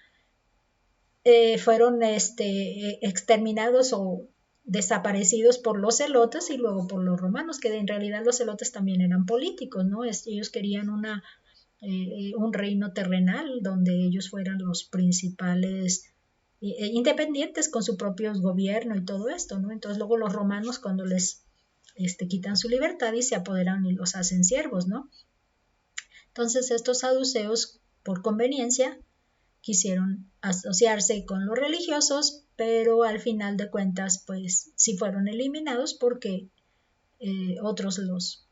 Fueron exterminados o desaparecidos por los celotes y luego por los romanos, que en realidad los celotes también eran políticos, ¿no? Ellos querían un reino terrenal donde ellos fueran los principales independientes con su propio gobierno y todo esto, ¿no? Entonces luego los romanos, cuando les quitan su libertad y se apoderan y los hacen siervos, ¿no? Entonces estos saduceos, por conveniencia, quisieron asociarse con los religiosos, pero al final de cuentas, pues sí fueron eliminados porque otros los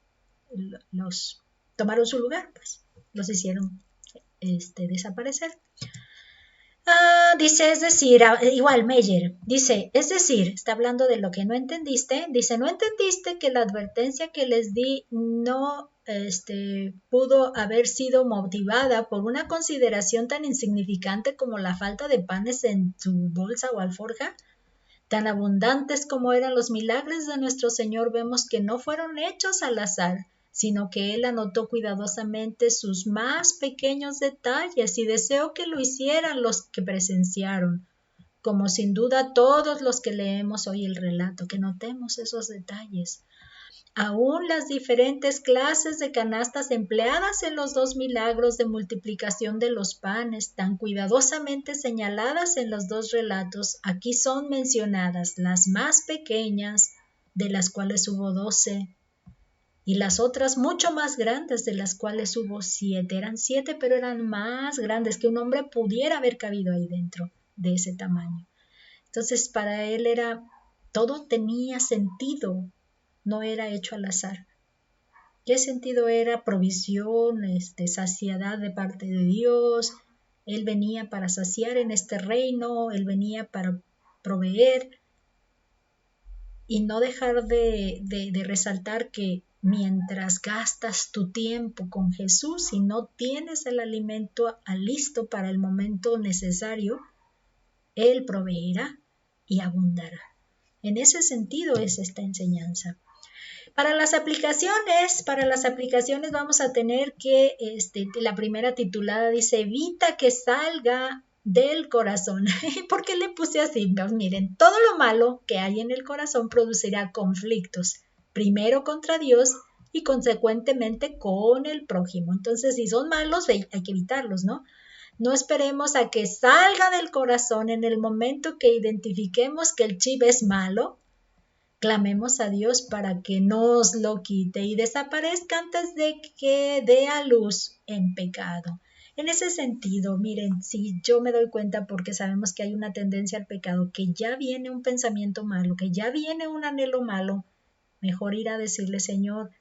tomaron su lugar, pues los hicieron desaparecer. Dice, es decir, igual Meyer, dice, es decir, está hablando de lo que no entendiste, dice, no entendiste que la advertencia que les di no pudo haber sido motivada por una consideración tan insignificante como la falta de panes en tu bolsa o alforja. Tan abundantes como eran los milagros de nuestro Señor, vemos que no fueron hechos al azar, sino que Él anotó cuidadosamente sus más pequeños detalles y deseo que lo hicieran los que presenciaron, como sin duda todos los que leemos hoy el relato, que notemos esos detalles. Aún las diferentes clases de canastas empleadas en los 2 milagros de multiplicación de los panes, tan cuidadosamente señaladas en los 2 relatos, aquí son mencionadas las más pequeñas, de las cuales hubo 12, y las otras mucho más grandes, de las cuales hubo 7. Eran 7, pero eran más grandes, que un hombre pudiera haber cabido ahí dentro de ese tamaño. Entonces, para él todo tenía sentido, no era hecho al azar. ¿Qué sentido era? Provisión, saciedad de parte de Dios. Él venía para saciar en este reino, Él venía para proveer y no dejar de resaltar que mientras gastas tu tiempo con Jesús y no tienes el alimento listo para el momento necesario, Él proveerá y abundará. En ese sentido es esta enseñanza. Para las aplicaciones vamos a tener que, la primera titulada dice, evita que salga del corazón. ¿Por qué le puse así? Pues miren, todo lo malo que hay en el corazón producirá conflictos, primero contra Dios y consecuentemente con el prójimo. Entonces, si son malos, hay que evitarlos, ¿no? No esperemos a que salga del corazón en el momento que identifiquemos que el chip es malo. Clamemos a Dios para que nos lo quite y desaparezca antes de que dé a luz en pecado. En ese sentido, miren, si yo me doy cuenta porque sabemos que hay una tendencia al pecado, que ya viene un pensamiento malo, que ya viene un anhelo malo, mejor ir a decirle, Señor,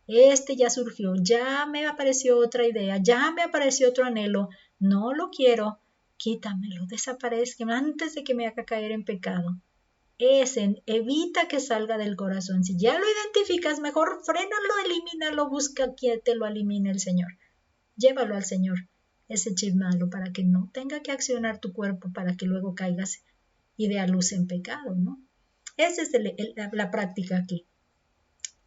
ya surgió, ya me apareció otra idea, ya me apareció otro anhelo, no lo quiero, quítamelo, desaparezca antes de que me haga caer en pecado. Evita que salga del corazón. Si ya lo identificas, mejor frénalo, elimínalo, busca que te lo elimine el Señor. Llévalo al Señor, ese chip malo, para que no tenga que accionar tu cuerpo para que luego caigas y dé a luz en pecado, ¿no? Esa es la práctica aquí.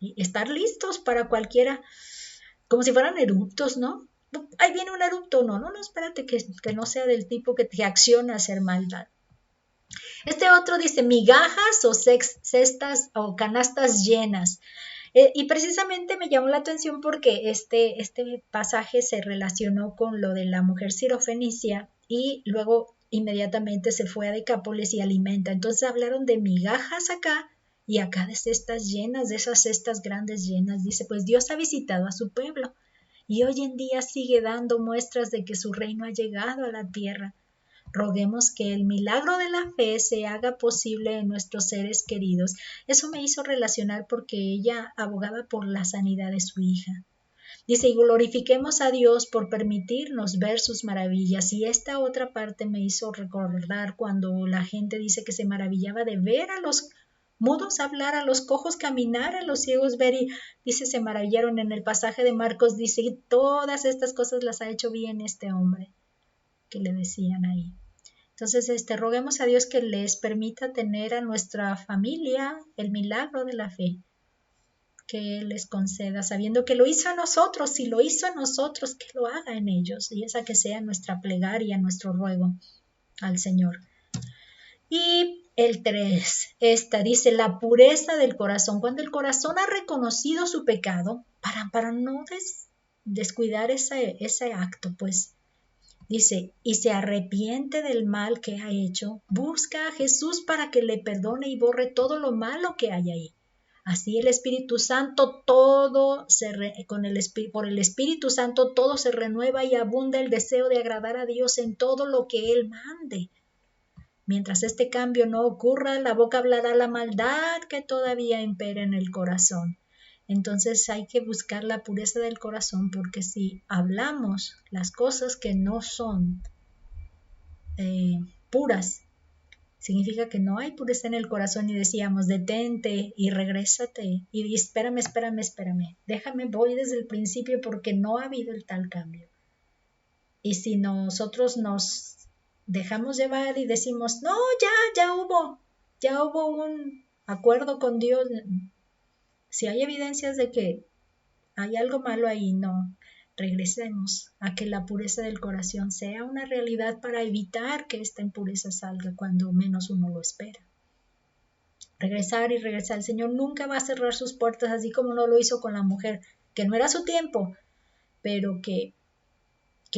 y estar listos para cualquiera, como si fueran eruptos, ¿no? Ahí viene un erupto, no, espérate que no sea del tipo que te acciona a hacer maldad. Este otro dice migajas o cestas o canastas llenas. Y precisamente me llamó la atención porque este pasaje se relacionó con lo de la mujer sirofenicia y luego inmediatamente se fue a Decápolis y alimenta. Entonces hablaron de migajas acá y acá de cestas llenas, de esas cestas grandes llenas. Dice, pues Dios ha visitado a su pueblo y hoy en día sigue dando muestras de que su reino ha llegado a la tierra. Roguemos que el milagro de la fe se haga posible en nuestros seres queridos. Eso me hizo relacionar porque ella abogaba por la sanidad de su hija. Dice, y glorifiquemos a Dios por permitirnos ver sus maravillas. Y esta otra parte me hizo recordar cuando la gente dice que se maravillaba de ver a los mudos hablar, a los cojos caminar, a los ciegos ver. Y dice, se maravillaron en el pasaje de Marcos, dice, todas estas cosas las ha hecho bien este hombre, que le decían ahí. Entonces, roguemos a Dios que les permita tener a nuestra familia el milagro de la fe, que Él les conceda, sabiendo que lo hizo a nosotros, si lo hizo a nosotros, que lo haga en ellos, y esa que sea nuestra plegaria, nuestro ruego al Señor. Y el 3, esta dice, la pureza del corazón, cuando el corazón ha reconocido su pecado, para no descuidar ese acto, pues, dice, y se arrepiente del mal que ha hecho, busca a Jesús para que le perdone y borre todo lo malo que hay ahí. Así el Espíritu Santo por el Espíritu Santo todo se renueva y abunda el deseo de agradar a Dios en todo lo que Él mande. Mientras este cambio no ocurra, la boca hablará la maldad que todavía impera en el corazón. Entonces hay que buscar la pureza del corazón, porque si hablamos las cosas que no son puras, significa que no hay pureza en el corazón y decíamos, detente y regrésate y espérame, déjame, voy desde el principio porque no ha habido el tal cambio. Y si nosotros nos dejamos llevar y decimos, no, ya hubo un acuerdo con Dios, si hay evidencias de que hay algo malo ahí, no, regresemos a que la pureza del corazón sea una realidad para evitar que esta impureza salga cuando menos uno lo espera. Regresar y regresar. El Señor nunca va a cerrar sus puertas, así como no lo hizo con la mujer, que no era su tiempo, pero que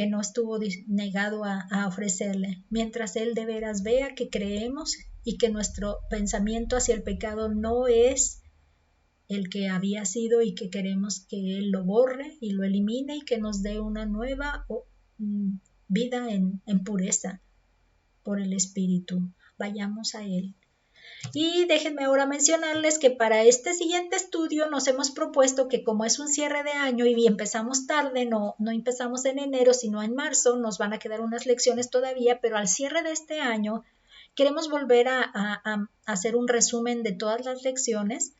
no estuvo negado a ofrecerle, mientras Él de veras vea que creemos y que nuestro pensamiento hacia el pecado no es el que había sido y que queremos que Él lo borre y lo elimine y que nos dé una nueva vida en pureza por el Espíritu. Vayamos a Él. Y déjenme ahora mencionarles que para este siguiente estudio nos hemos propuesto que como es un cierre de año y empezamos tarde, no empezamos en enero, sino en marzo, nos van a quedar unas lecciones todavía, pero al cierre de este año queremos volver a hacer un resumen de todas las lecciones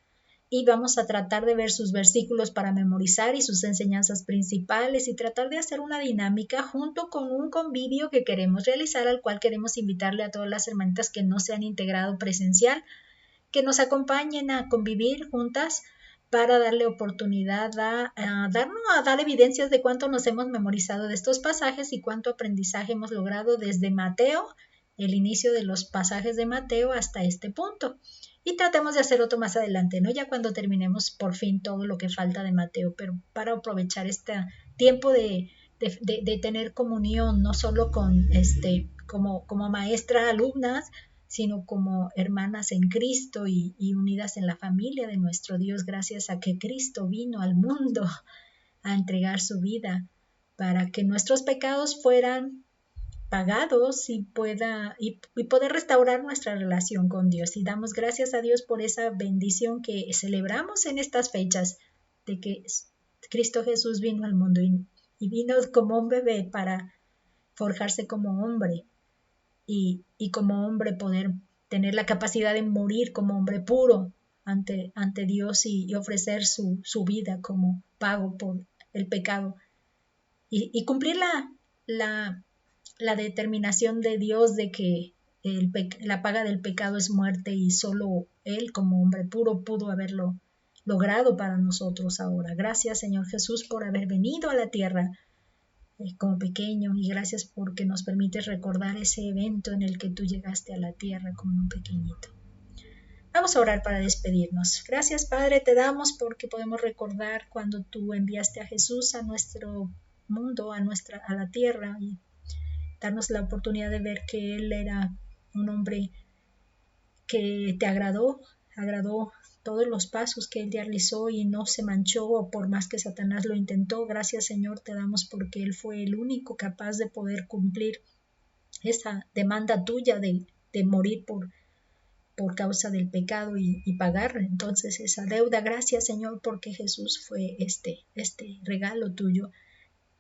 y vamos a tratar de ver sus versículos para memorizar y sus enseñanzas principales y tratar de hacer una dinámica junto con un convivio que queremos realizar, al cual queremos invitarle a todas las hermanitas que no se han integrado presencial, que nos acompañen a convivir juntas para darle oportunidad a dar evidencias de cuánto nos hemos memorizado de estos pasajes y cuánto aprendizaje hemos logrado desde Mateo, el inicio de los pasajes de Mateo hasta este punto. Y tratemos de hacer otro más adelante, ¿no? Ya cuando terminemos por fin todo lo que falta de Mateo, pero para aprovechar este tiempo de tener comunión, no solo con como maestra, alumnas, sino como hermanas en Cristo y unidas en la familia de nuestro Dios, gracias a que Cristo vino al mundo a entregar su vida para que nuestros pecados fueran pagados y poder restaurar nuestra relación con Dios. Y damos gracias a Dios por esa bendición que celebramos en estas fechas, de que Cristo Jesús vino al mundo y vino como un bebé para forjarse como hombre y como hombre poder tener la capacidad de morir como hombre puro ante Dios y ofrecer su vida como pago por el pecado y cumplir la determinación de Dios de que la paga del pecado es muerte y solo Él como hombre puro pudo haberlo logrado para nosotros ahora. Gracias, Señor Jesús, por haber venido a la tierra como pequeño, y gracias porque nos permites recordar ese evento en el que tú llegaste a la tierra como un pequeñito. Vamos a orar para despedirnos. Gracias, Padre, te damos porque podemos recordar cuando tú enviaste a Jesús a nuestro mundo, a la tierra, y darnos la oportunidad de ver que Él era un hombre que te agradó todos los pasos que Él realizó y no se manchó por más que Satanás lo intentó. Gracias, Señor, te damos porque Él fue el único capaz de poder cumplir esa demanda tuya de morir por causa del pecado y pagar entonces esa deuda. Gracias, Señor, porque Jesús fue este regalo tuyo,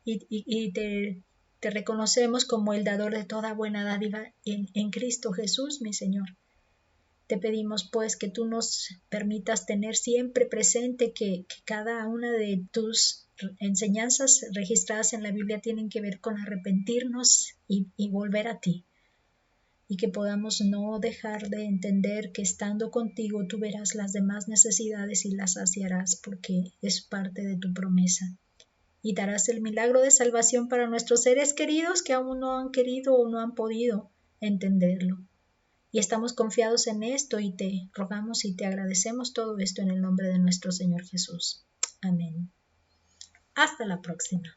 y te reconocemos como el dador de toda buena dádiva en Cristo Jesús, mi Señor. Te pedimos pues que tú nos permitas tener siempre presente que cada una de tus enseñanzas registradas en la Biblia tienen que ver con arrepentirnos y volver a ti, y que podamos no dejar de entender que estando contigo tú verás las demás necesidades y las saciarás porque es parte de tu promesa, y darás el milagro de salvación para nuestros seres queridos que aún no han querido o no han podido entenderlo. Y estamos confiados en esto y te rogamos y te agradecemos todo esto en el nombre de nuestro Señor Jesús. Amén. Hasta la próxima.